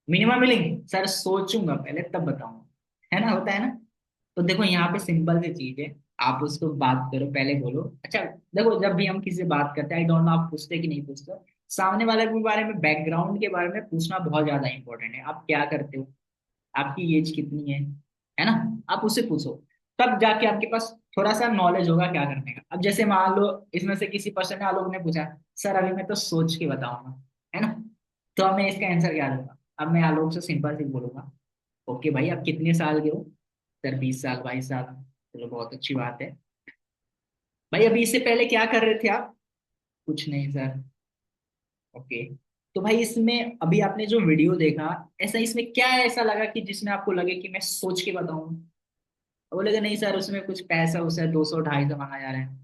मिनिमम बिलिंग सर सोचूंगा पहले तब बताऊंगा, है ना, होता है ना? तो देखो यहाँ पे सिंपल सी चीज है, आप उसको बात करो, पहले बोलो। अच्छा देखो, जब भी हम किसी से बात करते हैं, आई डोंट नो आप पूछते कि नहीं पूछते, सामने वाले के बारे में, बैकग्राउंड के बारे में पूछना बहुत ज्यादा इंपॉर्टेंट है। आप क्या करते हो, आपकी एज कितनी है ना? आप उससे पूछो, तब जाके आपके पास थोड़ा सा नॉलेज होगा क्या करने का। अब जैसे मान लो इसमें से किसी पर्सन ने, आलोक ने पूछा, सर अभी मैं तो सोच के बताऊंगा, है ना? तो अब मैं इसका आंसर क्या दूंगा? अब मैं आलोक से सिंपल सी बोलूंगा, ओके भाई आप कितने साल के हो? सर 20 साल, 22 साल। चलो बहुत अच्छी बात है। भाई अभी इससे पहले क्या कर रहे थे आप? कुछ नहीं सर। ओके, तो भाई इसमें अभी आपने जो वीडियो देखा, ऐसा इसमें क्या ऐसा लगा कि जिसमें आपको लगे कि मैं सोच के बताऊं? बोलेगा नहीं सर उसमें कुछ पैसा उसे 200 250 मांगा जा रहा है।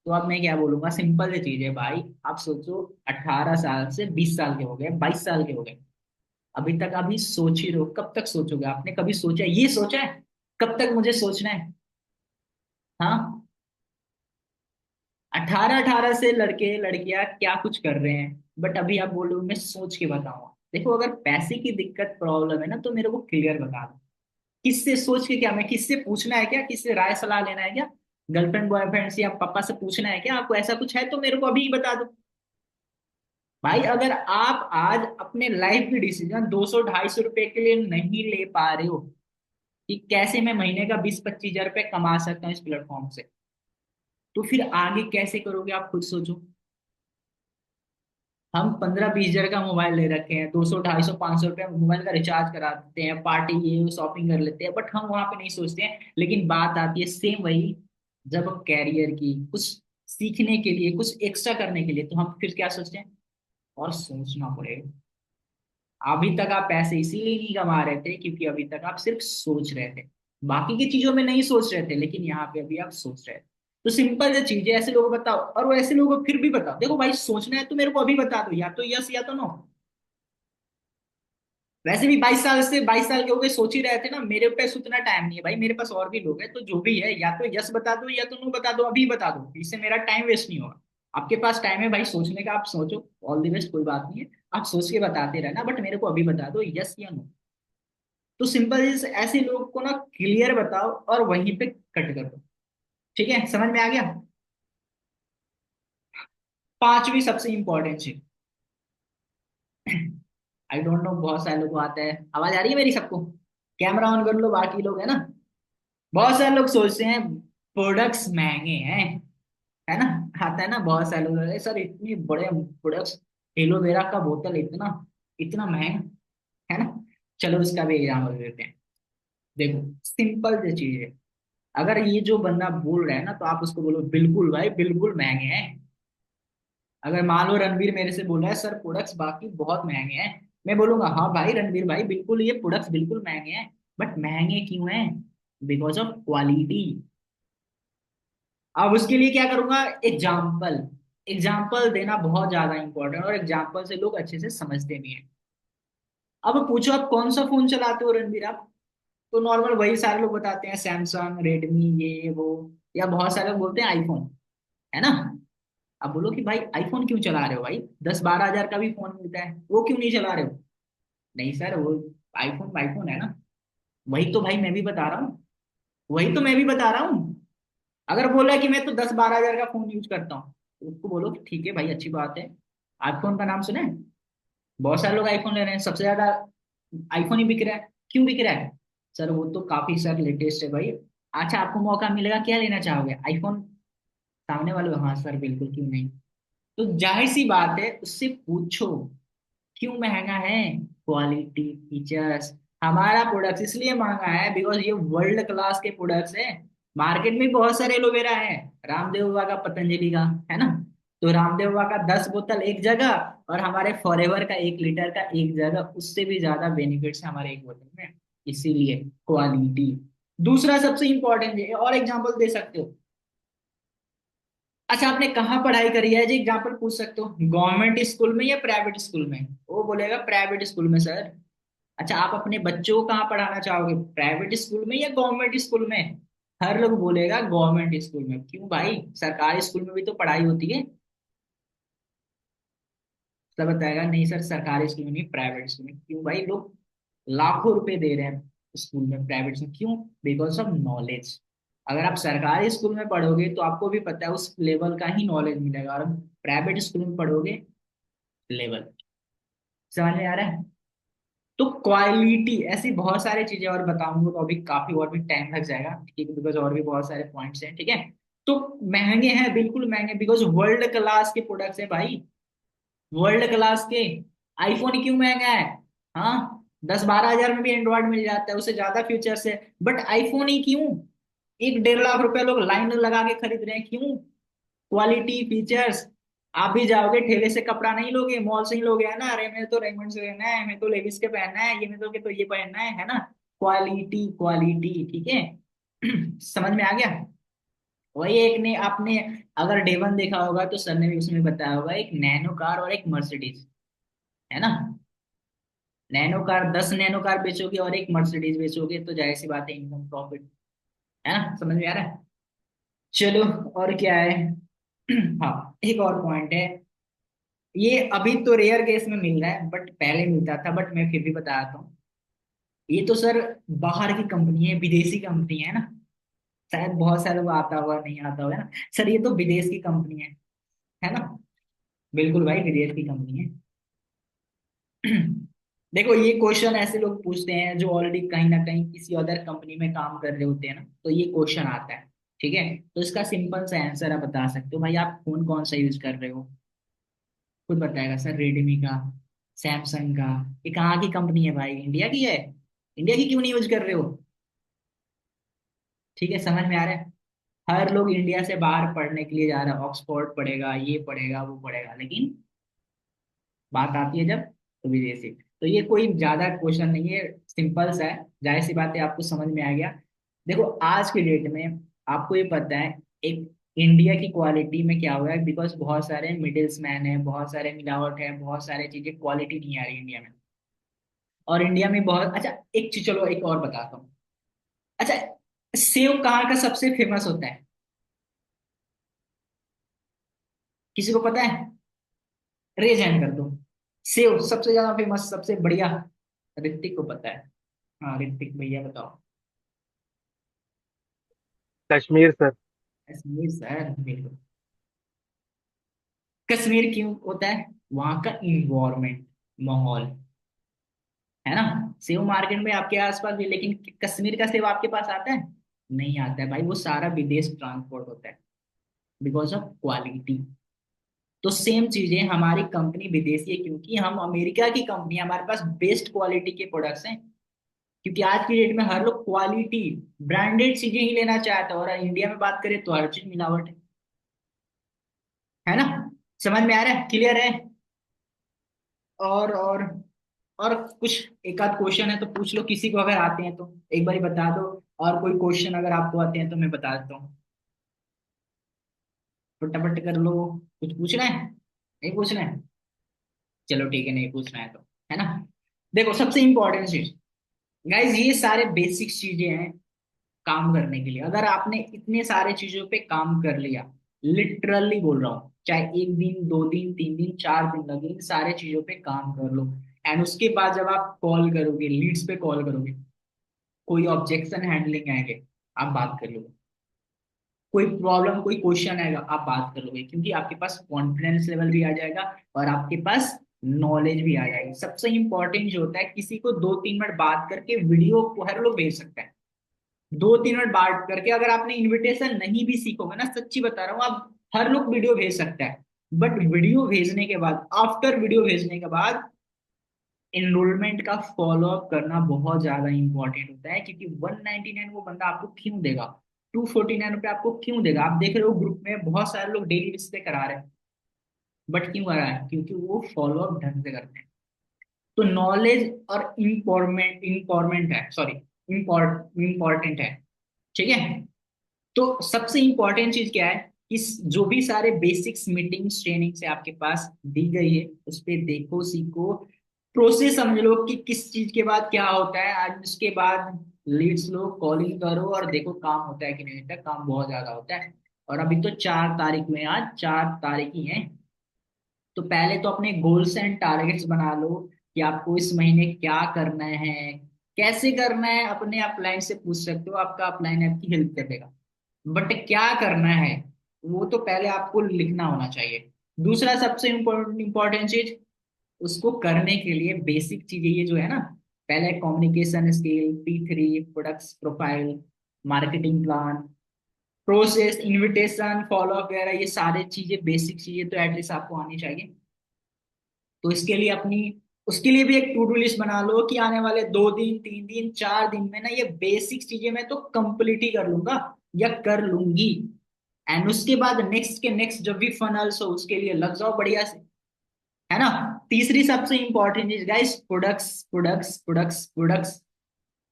तो अब मैं क्या बोलूंगा, सिंपल सी चीज है भाई। आप सोचो, 18 साल से 20 साल के हो गए, 22 साल के हो गए, अभी तक अभी सोच ही रहे हो। कब तक सोचोगे? आपने कभी सोचा है, ये सोचा है कब तक मुझे सोचना है? हाँ, 18 18 से लड़के लड़कियां क्या कुछ कर रहे हैं, बट अभी आप बोलो मैं सोच के बताऊंगा। देखो, अगर पैसे की दिक्कत प्रॉब्लम है ना, तो मेरे को क्लियर बता दो। किससे सोच के? क्या मैं किससे पूछना है क्या? किससे राय सलाह लेना है क्या? गर्लफ्रेंड बॉयफ्रेंड से या पापा से पूछना है क्या आपको? ऐसा कुछ है तो मेरे को अभी ही बता दो। भाई अगर आप आज अपने लाइफ की डिसीजन 200 250 रुपए के लिए नहीं ले पा रहे हो कि कैसे मैं महीने का 20 25 हजार रुपये कमा सकता हूँ इस प्लेटफॉर्म से, तो फिर आगे कैसे करोगे? आप खुद सोचो। हम 15 20 हजार का मोबाइल ले रखे हैं, 200 250 500 रुपये मोबाइल का रिचार्ज करा देते हैं, पार्टी ये शॉपिंग कर लेते हैं, बट हम वहां पे नहीं सोचते हैं। लेकिन बात आती है सेम वही, जब कैरियर की कुछ सीखने के लिए, कुछ एक्स्ट्रा करने के लिए, तो हम फिर क्या सोचते हैं? और सोचना पड़ेगा। अभी तक आप पैसे इसीलिए नहीं कमा रहे थे क्योंकि अभी तक आप सिर्फ सोच रहे थे, बाकी की चीजों में नहीं सोच रहे थे, लेकिन यहाँ पे अभी आप सोच रहे थे। तो सिंपल जो चीज है, ऐसे लोगों को बताओ, और वो ऐसे लोगों को फिर भी बताओ, देखो भाई सोचना है तो मेरे को अभी बता दो, या तो यस या तो नो। वैसे भी 22 साल से 22 साल के हो गए, सोच ही रहे थे ना। मेरे पास उतना टाइम नहीं है भाई, मेरे पास और भी लोग हैं, तो जो भी है या तो यस बता दो या तो नो बता दो, अभी बता दो, इससे मेरा टाइम वेस्ट नहीं होगा। आपके पास टाइम है भाई सोचने का, आप सोचो, ऑल द बेस्ट, कोई बात नहीं है। आप सोच के बताते रहना, बट मेरे को अभी बता दो यस या नो। तो सिंपल इज, ऐसे लोग को ना क्लियर बताओ और वहीं पे कट कर दो। ठीक है, समझ में आ गया? पांचवी सबसे इंपॉर्टेंट चीज, आई डोंट नो, बहुत सारे लोग को आता है। आवाज आ रही है मेरी सबको? कैमरा ऑन कर लो, बाकी लोग है ना। बहुत सारे लोग सोचते हैं प्रोडक्ट्स महंगे हैं, है ना। आता है ना, बहुत सारे लोग, "अरे सर इतनी बड़े प्रोडक्ट्स, एलोवेरा का बोतल इतना इतना महंगा, है ना।" चलो उसका भी एग्जाम्पल देते हैं। देखो, सिंपल सी चीज है। अगर ये जो बंदा बोल रहा है ना, तो आप उसको बोलो बिल्कुल भाई, बिल्कुल महंगे हैं। अगर मान लो रणवीर मेरे से बोल रहा है सर प्रोडक्ट्स बाकी बहुत महंगे हैं, मैं बोलूंगा हाँ भाई रणवीर भाई, बिल्कुल ये प्रोडक्ट्स बिल्कुल महंगे हैं, बट महंगे क्यों हैं? Because of quality. अब उसके लिए क्या करूंगा? एग्जाम्पल। एग्जाम्पल देना बहुत ज्यादा इंपॉर्टेंट, और एग्जाम्पल से लोग अच्छे से समझते नहीं है। अब पूछो आप कौन सा फोन चलाते हो रणवीर आप? तो नॉर्मल वही सारे लोग बताते हैं, सैमसंग, रेडमी, ये वो, या बहुत सारे लोग बोलते हैं आईफोन, है ना। अब बोलो कि भाई आईफोन क्यों चला रहे हो भाई, 10 12 हजार का भी फोन मिलता है, वो क्यों नहीं चला रहे हो? नहीं सर वो आईफोन आईफोन है ना। वही तो भाई मैं भी बता रहा हूँ, वही तो मैं भी बता रहा हूँ। अगर बोला कि मैं तो 10 12 हजार का फोन यूज करता हूँ, तो उसको बोलो कि ठीक है भाई, अच्छी बात है, आईफोन का नाम सुने, बहुत सारे लोग आईफोन ले रहे हैं, सबसे ज्यादा आईफोन ही बिक रहा है। क्यों बिक रहा है? सर वो तो काफी सर लेटेस्ट है भाई। अच्छा, आपको मौका मिलेगा, क्या लेना चाहोगे, आईफोन? सामने वाले, हाँ सर बिल्कुल, क्यों नहीं। तो जाहिर सी बात है, उससे पूछो क्यों महंगा है। Quality, features. हमारा प्रोडक्ट इसलिए महंगा है बिकॉज ये वर्ल्ड क्लास के प्रोडक्ट्स है। मार्केट में बहुत सारे एलोवेरा है, रामदेव बाबा का, पतंजलि का, है ना। तो रामदेव बाबा का 10 बोतल एक जगह, और हमारे फॉरएवर का 1 लीटर का एक जगह, उससे भी ज्यादा बेनिफिट्स है हमारे एक बोतल में। इसीलिए क्वालिटी। दूसरा सबसे इंपॉर्टेंट है, और एग्जांपल दे सकते हो। अच्छा, आपने कहाँ पढ़ाई करी है जी, एग्जाम्पल पूछ सकते हो, गवर्नमेंट स्कूल में या प्राइवेट स्कूल में? वो बोलेगा प्राइवेट स्कूल में सर। अच्छा, आप अपने बच्चों को कहाँ पढ़ाना चाहोगे, प्राइवेट स्कूल में या गवर्नमेंट स्कूल में? हर लोग बोलेगा गवर्नमेंट स्कूल में। क्यों भाई, सरकारी स्कूल में भी तो पढ़ाई होती है। सब बताएगा नहीं सर सरकारी स्कूल में नहीं, प्राइवेट स्कूल में। क्यों भाई, लोग लाखों रुपए दे रहे हैं स्कूल में, प्राइवेट में क्यों? Because of knowledge. अगर आप सरकारी स्कूल में पढ़ोगे तो आपको भी पता है उस लेवल का ही नॉलेज मिलेगा, और प्राइवेट स्कूल में पढ़ोगे लेवल। समझ में आ रहा है? तो क्वालिटी, ऐसी बहुत सारी चीजें और बताऊंगा तो अभी काफी और भी टाइम लग जाएगा, ठीक है, बिकॉज और भी बहुत सारे पॉइंट्स हैं, ठीक है। तो महंगे हैं, बिल्कुल महंगे, बिकॉज वर्ल्ड क्लास के प्रोडक्ट्स है भाई, वर्ल्ड क्लास के। आईफोन क्यों महंगा है? हाँ, 10 12 हजार में भी एंड्रॉयड मिल जाता है, उससे ज्यादा फीचर्स है, बट आईफोन ही क्यों? 1 1.5 लाख रुपए लोग लाइन लगा के खरीद रहे हैं, क्यों? Quality, features. आप भी जाओगे ठेले से कपड़ा नहीं लोगे, मॉल से ही लोगे, है ना, अरे मेरे तो रेमंड से लेना है, मेरे तो लेविस के पहनना है, ये मेरे तो ये पहनना है ना। क्वालिटी क्वालिटी, ठीक है। समझ में आ गया। वही एक ने आपने अगर डेवन देखा होगा तो सर ने भी उसमें बताया होगा, एक नैनो कार और एक मर्सिडीज, है ना। नैनो कार, 10 नैनो कार बेचोगे और एक मर्सिडीज बेचोगे तो जाहिर सी बात है इनकम प्रॉफिट, है ना, समझ में आ रहा है। चलो, और क्या है। हाँ, एक और पॉइंट है, ये अभी तो रेयर केस में मिल रहा है बट पहले मिलता था, बट मैं फिर भी बताता हूँ। ये तो सर बाहर की कंपनी है, विदेशी कंपनी है ना। शायद बहुत सारे लोग आता हुआ नहीं आता हुआ, है ना। सर ये तो विदेश की कंपनी है ना। बिल्कुल भाई, विदेश की कंपनी है। देखो, ये क्वेश्चन ऐसे लोग पूछते हैं जो ऑलरेडी कहीं ना कहीं किसी अदर कंपनी में काम कर रहे होते हैं ना, तो ये क्वेश्चन आता है। ठीक है, तो इसका सिंपल सा आंसर आप बता सकते हो भाई, आप फोन कौन सा यूज कर रहे हो। खुद बताएगा सर, रेडमी का, सैमसंग का। ये कहाँ की कंपनी है भाई, इंडिया की है। इंडिया की क्यों नहीं यूज कर रहे हो। ठीक है, समझ में आ रहा है। हर लोग इंडिया से बाहर पढ़ने के लिए जा रहा है, ऑक्सफोर्ड पढ़ेगा, ये पढ़ेगा वो पढ़ेगा, लेकिन बात आती है जब, तो विदेशी। तो ये कोई ज्यादा क्वेश्चन नहीं है, सिंपल सा है, जाहिर सी बात है आपको समझ में आ गया। देखो, आज के डेट में आपको ये पता है, एक इंडिया की क्वालिटी में क्या हुआ है, बिकॉज बहुत सारे मिडिल्स मैन है, बहुत सारे मिलावट है, बहुत सारे चीजें, क्वालिटी नहीं आ रही इंडिया में। और इंडिया में बहुत अच्छा, एक चीज, चलो एक और बताता हूँ। अच्छा, सेव कहाँ का सबसे फेमस होता है, किसी को पता है। रेज हैंड कर दो। सेव सबसे ज्यादा फेमस, सबसे बढ़िया। ऋतिक को पता है। हाँ, ऋतिक भैया बताओ। कश्मीर सर। कश्मीर सर, बिल्कुल। कश्मीर क्यों होता है, वहां का इन्वायरमेंट, माहौल, है ना। सेव मार्केट में आपके आसपास भी, लेकिन कश्मीर का सेव आपके पास आता है, नहीं आता है भाई, वो सारा विदेश ट्रांसपोर्ट होता है, बिकॉज ऑफ क्वालिटी। तो सेम चीजें, हमारी कंपनी विदेशी है क्योंकि हम अमेरिका की कंपनी है, हमारे पास बेस्ट क्वालिटी के प्रोडक्ट्स हैं। क्योंकि आज की डेट में हर लोग क्वालिटी, ब्रांडेड चीजें ही लेना चाहता है, और इंडिया में बात करें तो हर चीज मिलावट है ना। समझ में आ रहा है, क्लियर है। और और कुछ एक आध क्वेश्चन है तो पूछ लो, किसी को अगर आते हैं तो एक बार बता दो। और कोई क्वेश्चन अगर आपको आते हैं तो मैं बता देता हूँ, फटाफट कर लो। कुछ पूछना है, नहीं पूछना है, चलो ठीक है, नहीं पूछना है तो, है ना। देखो, सबसे इंपॉर्टेंट चीज, गाइज, ये सारे बेसिक चीजें हैं काम करने के लिए। अगर आपने इतने सारे चीजों पे काम कर लिया, लिटरली बोल रहा हूँ, चाहे एक दिन, 2 दिन, 3 दिन, 4 दिन लगे, इन सारे चीजों पे काम कर लो। एंड उसके बाद जब आप कॉल करोगे, लीड्स पे कॉल करोगे, कोई ऑब्जेक्शन हैंडलिंग आएंगे, आप बात कर लोगे। कोई प्रॉब्लम, कोई क्वेश्चन आएगा, आप बात कर लोगे, क्योंकि आपके पास कॉन्फिडेंस लेवल भी आ जाएगा और आपके पास नॉलेज भी आ जाएगी। सबसे इंपॉर्टेंट जो होता है, किसी को 2-3 मिनट बात करके वीडियो को हर लोग भेज सकता है। 2-3 मिनट बात करके, अगर आपने इनविटेशन नहीं भी सीखोगे ना, सच्ची बता रहा हूँ, आप हर लोग वीडियो भेज सकता है। बट वीडियो भेजने के बाद, आफ्टर वीडियो भेजने के बाद, एनरोलमेंट का फॉलो अप करना बहुत ज्यादा इंपॉर्टेंट होता है, क्योंकि 199 वो बंदा आपको क्यों देगा, 249 रुपये आपको क्यों देगा। आप देख रहे हो ग्रुप में बहुत सारे लोग डेली बेसिस पे करा रहे हैं, बट क्यों करा है, क्योंकि वो फॉलो अप ढंग से करते हैं। तो नॉलेज और इम्पोर्टेंट है, सॉरी, इम्पोर्टेंट है, ठीक है। तो सबसे इंपॉर्टेंट चीज क्या है, कि जो भी सारे बेसिक्स मीटिंग्स ट्रेनिंग से आपके पास दी गई है, उस पे देखो, सीखो, प्रोसेस समझ लो कि किस चीज के बाद क्या होता है, आज उसके बाद लीड्स लो, कॉलिंग करो, और देखो काम होता है कि नहीं होता है। काम बहुत ज्यादा होता है। और अभी तो 4 तारीख में, आज 4 तारीख ही है। तो पहले तो अपने गोल्स एंड टारगेट्स बना लो, कि आपको इस महीने क्या करना है, कैसे करना है, अपने अपलाइन से पूछ सकते हो, आपका अपलाइन आपकी हेल्प कर देगा। बट क्या करना है, वो तो पहले आपको लिखना होना चाहिए। दूसरा सबसे इम्पोर्टेंट चीज, उसको करने के लिए बेसिक चीजें ये जो है ना, पहले communication skill, P3, products profile, marketing plan, process, invitation, follow up वगैरह, ये सारी चीजें, बेसिक चीजें तो एटलीस्ट आपको आनी चाहिए। तो इसके लिए अपनी, उसके लिए भी एक टू डू लिस्ट बना लो, कि आने वाले 2 दिन, 3 दिन, 4 दिन में ना, ये बेसिक चीजें मैं तो कंप्लीट ही कर लूंगा या कर लूंगी। एंड उसके बाद नेक्स्ट के नेक्स्ट जब भी फनल्स हो उसके लिए लग जाओ बढ़िया से, है ना। तीसरी सबसे इंपॉर्टेंट चीज guys, products products products products.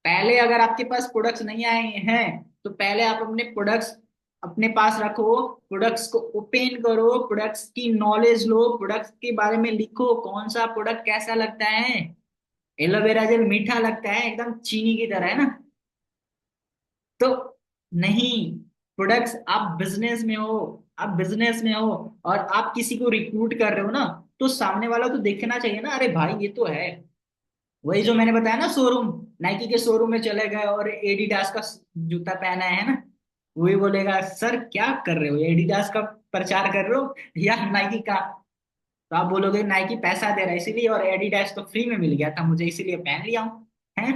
पहले अगर आपके पास प्रोडक्ट्स नहीं आए हैं तो पहले आप अपने प्रोडक्ट्स अपने पास रखो, प्रोडक्ट्स को ओपन करो, प्रोडक्ट्स की नॉलेज लो, प्रोडक्ट्स के बारे में लिखो, कौन सा प्रोडक्ट कैसा लगता है। एलोवेरा जेल मीठा लगता है एकदम चीनी की तरह, है ना। तो नहीं, प्रोडक्ट्स, आप बिजनेस में हो, आप बिजनेस में हो और आप किसी को रिक्रूट कर रहे हो ना, तो सामने वाला तो देखना चाहिए ना, अरे भाई ये तो है। वही जो मैंने बताया ना, शोरूम, नाइकी के शोरूम में चले गए और एडिडास का जूता पहना है ना, वही बोलेगा सर क्या कर रहे हो, एडिडास का प्रचार कर रहे हो या नाइकी का। तो आप बोलोगे नाइकी पैसा दे रहा है इसीलिए, और एडिडास तो फ्री में मिल गया था मुझे इसीलिए पहन लिया हूं, है।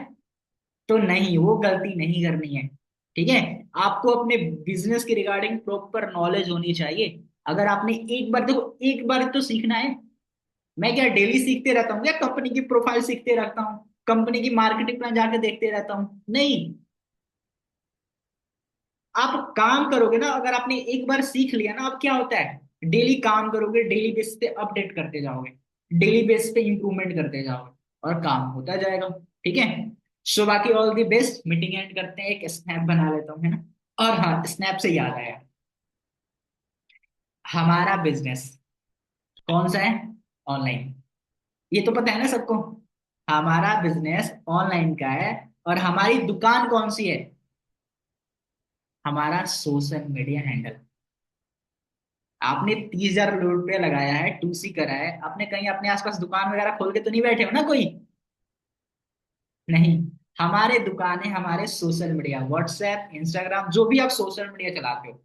तो नहीं, वो गलती नहीं करनी है, ठीक है। आपको अपने बिजनेस के रिगार्डिंग प्रॉपर नॉलेज होनी चाहिए। अगर आपने एक बार, देखो एक बार तो सीखना है। मैं क्या डेली सीखते रहता हूँ क्या, कंपनी की प्रोफाइल सीखते रहता हूँ, कंपनी की मार्केटिंग प्लान जाके देखते रहता हूँ, नहीं। आप काम करोगे ना, अगर आपने एक बार सीख लिया ना, अब क्या होता है डेली काम करोगे, डेली बेस पे अपडेट करते जाओगे, डेली बेस पे इंप्रूवमेंट करते जाओगे और काम होता जाएगा, ठीक है। सो बाकी all the best, meeting and करते हैं, एक स्नैप बना लेता हूँ, है ना। और हाँ, स्नैप से याद आया, हमारा बिजनेस कौन सा है, ऑनलाइन, ये तो पता है ना सबको। हमारा बिजनेस ऑनलाइन का है और हमारी दुकान कौन सी है, हमारा सोशल मीडिया हैंडल। आपने 30,000 रुपये लगाया है, टूसी करा है, आपने कहीं अपने आसपास दुकान वगैरह खोल के तो नहीं बैठे हो ना कोई, नहीं। हमारे दुकान है, हमारे सोशल मीडिया, व्हाट्सएप, इंस्टाग्राम, जो भी आप सोशल मीडिया चलाते हो।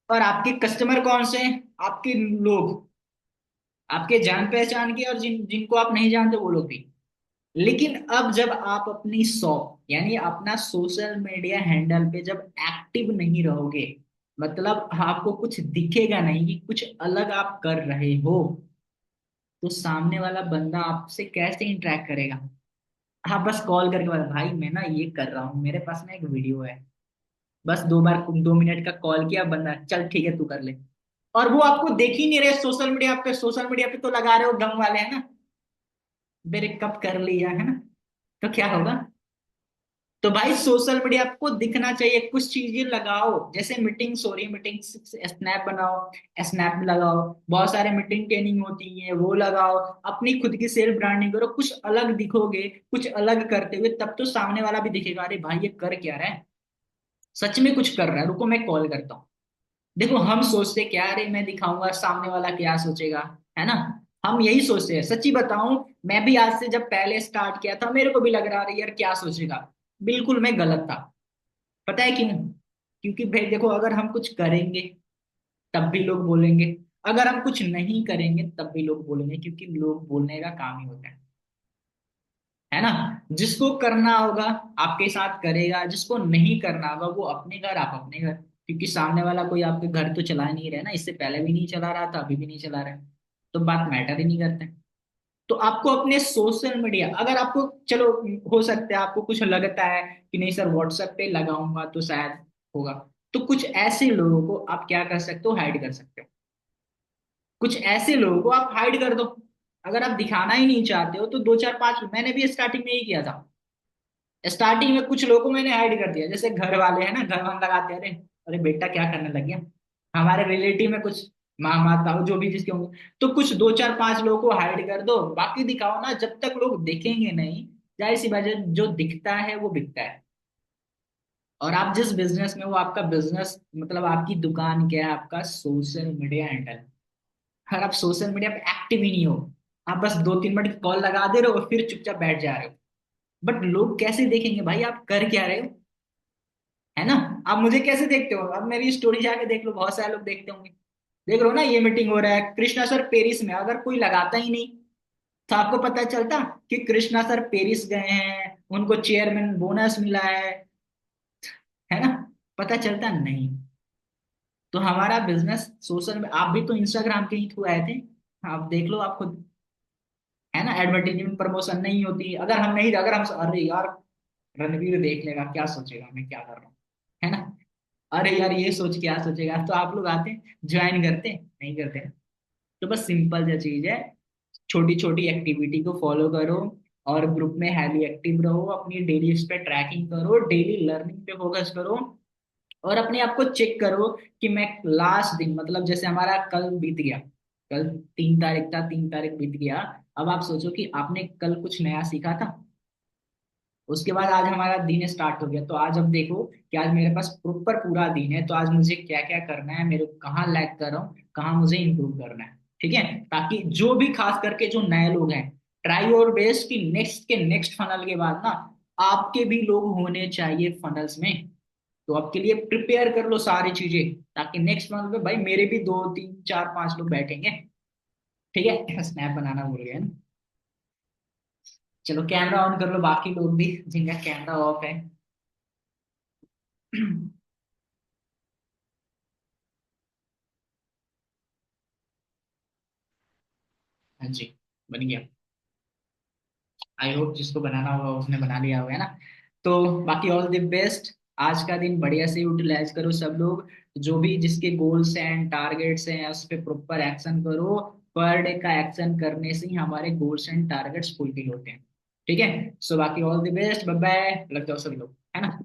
और आपके कस्टमर कौन से हैं, आपके लोग, आपके जान पहचान के और जिनको आप नहीं जानते वो लोग भी। लेकिन अब जब आप अपनी शॉप यानी अपना सोशल मीडिया हैंडल पे जब एक्टिव नहीं रहोगे, मतलब आपको कुछ दिखेगा नहीं कि कुछ अलग आप कर रहे हो, तो सामने वाला बंदा आपसे कैसे इंटरेक्ट करेगा। हाँ, बस कॉल करके बता भाई मैं ना ये कर रहा हूँ, मेरे पास ना एक वीडियो है, बस 2 बार 2 मिनट का कॉल किया, बंदा चल ठीक है तू कर ले। और वो आपको देख ही नहीं रहे सोशल मीडिया पे, सोशल मीडिया पे तो लगा रहे हो गम वाले, है ना, मेरे कब कर लिया, है ना। तो क्या होगा, तो भाई सोशल मीडिया आपको दिखना चाहिए, कुछ चीजें लगाओ, जैसे मीटिंग्स हो रही है, मीटिंग स्नैप बनाओ, स्नैप लगाओ, बहुत सारे मीटिंग ट्रेनिंग होती है वो लगाओ, अपनी खुद की सेल्फ ब्रांडिंग करो, कुछ अलग दिखोगे, कुछ अलग करते हुए, तब तो सामने वाला भी दिखेगा अरे भाई ये कर क्या रहा है, सच में कुछ कर रहा है, रुको मैं कॉल करता हूँ। देखो हम सोचते क्या, अरे मैं दिखाऊंगा सामने वाला क्या सोचेगा, है ना। हम यही सोचते हैं, सच्ची बताऊं, मैं भी आज से जब पहले स्टार्ट किया था मेरे को भी लग रहा था यार क्या सोचेगा, बिल्कुल मैं गलत था। पता है क्यों, क्योंकि भाई देखो अगर हम कुछ करेंगे तब भी लोग बोलेंगे, अगर हम कुछ नहीं करेंगे तब भी लोग बोलेंगे, क्योंकि लोग बोलने का काम ही होता है ना। जिसको करना होगा आपके साथ करेगा, जिसको नहीं करना होगा वो अपने घर, आप अपने घर, क्योंकि सामने वाला कोई आपके घर तो चला नहीं रहा है ना, इससे पहले भी नहीं चला रहा था, अभी भी नहीं चला रहा है, तो बात मैटर ही नहीं करता है। तो आपको अपने सोशल मीडिया, अगर आपको, चलो हो सकता है आपको कुछ लगता है कि नहीं सर व्हाट्सएप पे लगाऊंगा तो शायद होगा, तो कुछ ऐसे लोगों को आप क्या कर सकते हो, हाइड कर सकते हो। कुछ ऐसे लोगों को आप हाइड कर दो, अगर आप दिखाना ही नहीं चाहते हो तो दो चार पांच, मैंने भी स्टार्टिंग में ही किया था। स्टार्टिंग में कुछ लोगों को मैंने हाइड कर दिया, जैसे घर वाले हैं ना, घर वाले लगाते हैं, अरे अरे बेटा क्या करने लग गया, हमारे रिलेटिव में कुछ मामा ताऊ जो भी जिसके होंगे, तो कुछ दो चार पांच लोगों को हाइड कर दो, बाकी दिखाओ ना, जब तक लोग देखेंगे नहीं, जाहिर सी बात है जो दिखता है वो बिकता है। और आप जिस बिजनेस में हो, आपका बिजनेस मतलब आपकी दुकान क्या है, आपका सोशल मीडिया हैंडल। अगर आप सोशल मीडिया पे एक्टिव ही नहीं हो, आप बस 2-3 मिनट की कॉल लगा दे रहे हो फिर चुपचाप बैठ जा रहे हो, बट लोग कैसे देखेंगे भाई आप कर क्या रहे हो, है ना। आप मुझे कैसे देखते हो, अब मेरी स्टोरी जाके देख लो, बहुत सारे लोग देखते होंगे, देख लो ना ये मीटिंग हो रहा है कृष्णा सर पेरिस में, अगर कोई लगाता ही नहीं तो आपको पता चलता कि कृष्णा सर पेरिस गए हैं, उनको चेयरमैन बोनस मिला है ना, पता चलता नहीं। तो हमारा बिजनेस सोशल में, आप भी तो इंस्टाग्राम के ही थ्रू आए थे, आप देख लो आप खुद, है ना, एडवर्टीजमेंट प्रमोशन नहीं होती, अगर हम नहीं, अगर हम, अरे यार रणवीर देख लेगा क्या सोचेगा मैं क्या कर रहा हूँ, है ना। अरे यार ये सोच क्या सोचेगा, तो आप लोग आते ज्वाइन करते नहीं करते? तो बस सिंपल सा चीज है, छोटी छोटी एक्टिविटी को फॉलो करो, और ग्रुप में हैवी एक्टिव रहो, अपनी डेली उस पर ट्रैकिंग करो, डेली लर्निंग पे फोकस करो, और अपने आप को चेक करो कि मैं लास्ट दिन, मतलब जैसे हमारा कल बीत गया, कल 3 तारीख था, 3 तारीख बीत गया, अब आप सोचो कि आपने कल कुछ नया सीखा था, उसके बाद आज हमारा दिन स्टार्ट हो गया, तो आज अब देखो कि आज मेरे पास प्रॉपर पूरा दिन है, तो आज मुझे क्या क्या करना है, मेरे को कहाँ लैग कर रहा हूँ, कहाँ मुझे इंप्रूव करना है। ठीक है, ताकि जो भी खास करके जो नए लोग हैं, ट्राई योर बेस्ट कि नेक्स्ट के नेक्स्ट फनल के बाद ना आपके भी लोग होने चाहिए फनल्स में। तो आपके लिए प्रिपेयर कर लो सारी चीजें, ताकि नेक्स्ट मंथ में भाई मेरे भी 2 3 4 5 लोग बैठेंगे। ठीक है, स्नैप बनाना भूल गए ना। चलो कैमरा ऑन कर लो बाकी लोग भी जिनका कैमरा ऑफ है। हाँ जी, बन गया। आई होप जिसको बनाना होगा उसने बना लिया होगा, है ना। तो बाकी ऑल द बेस्ट, आज का दिन बढ़िया से यूटिलाइज करो सब लोग, जो भी जिसके गोल्स एंड टारगेट्स हैं उस पर प्रॉपर एक्शन करो। पर डे का एक्शन करने से ही हमारे गोल्स एंड टारगेट्स फुलफिल होते हैं। ठीक है, सो बाकी all the best, bye bye, लग जाओ सब लोग, है ना।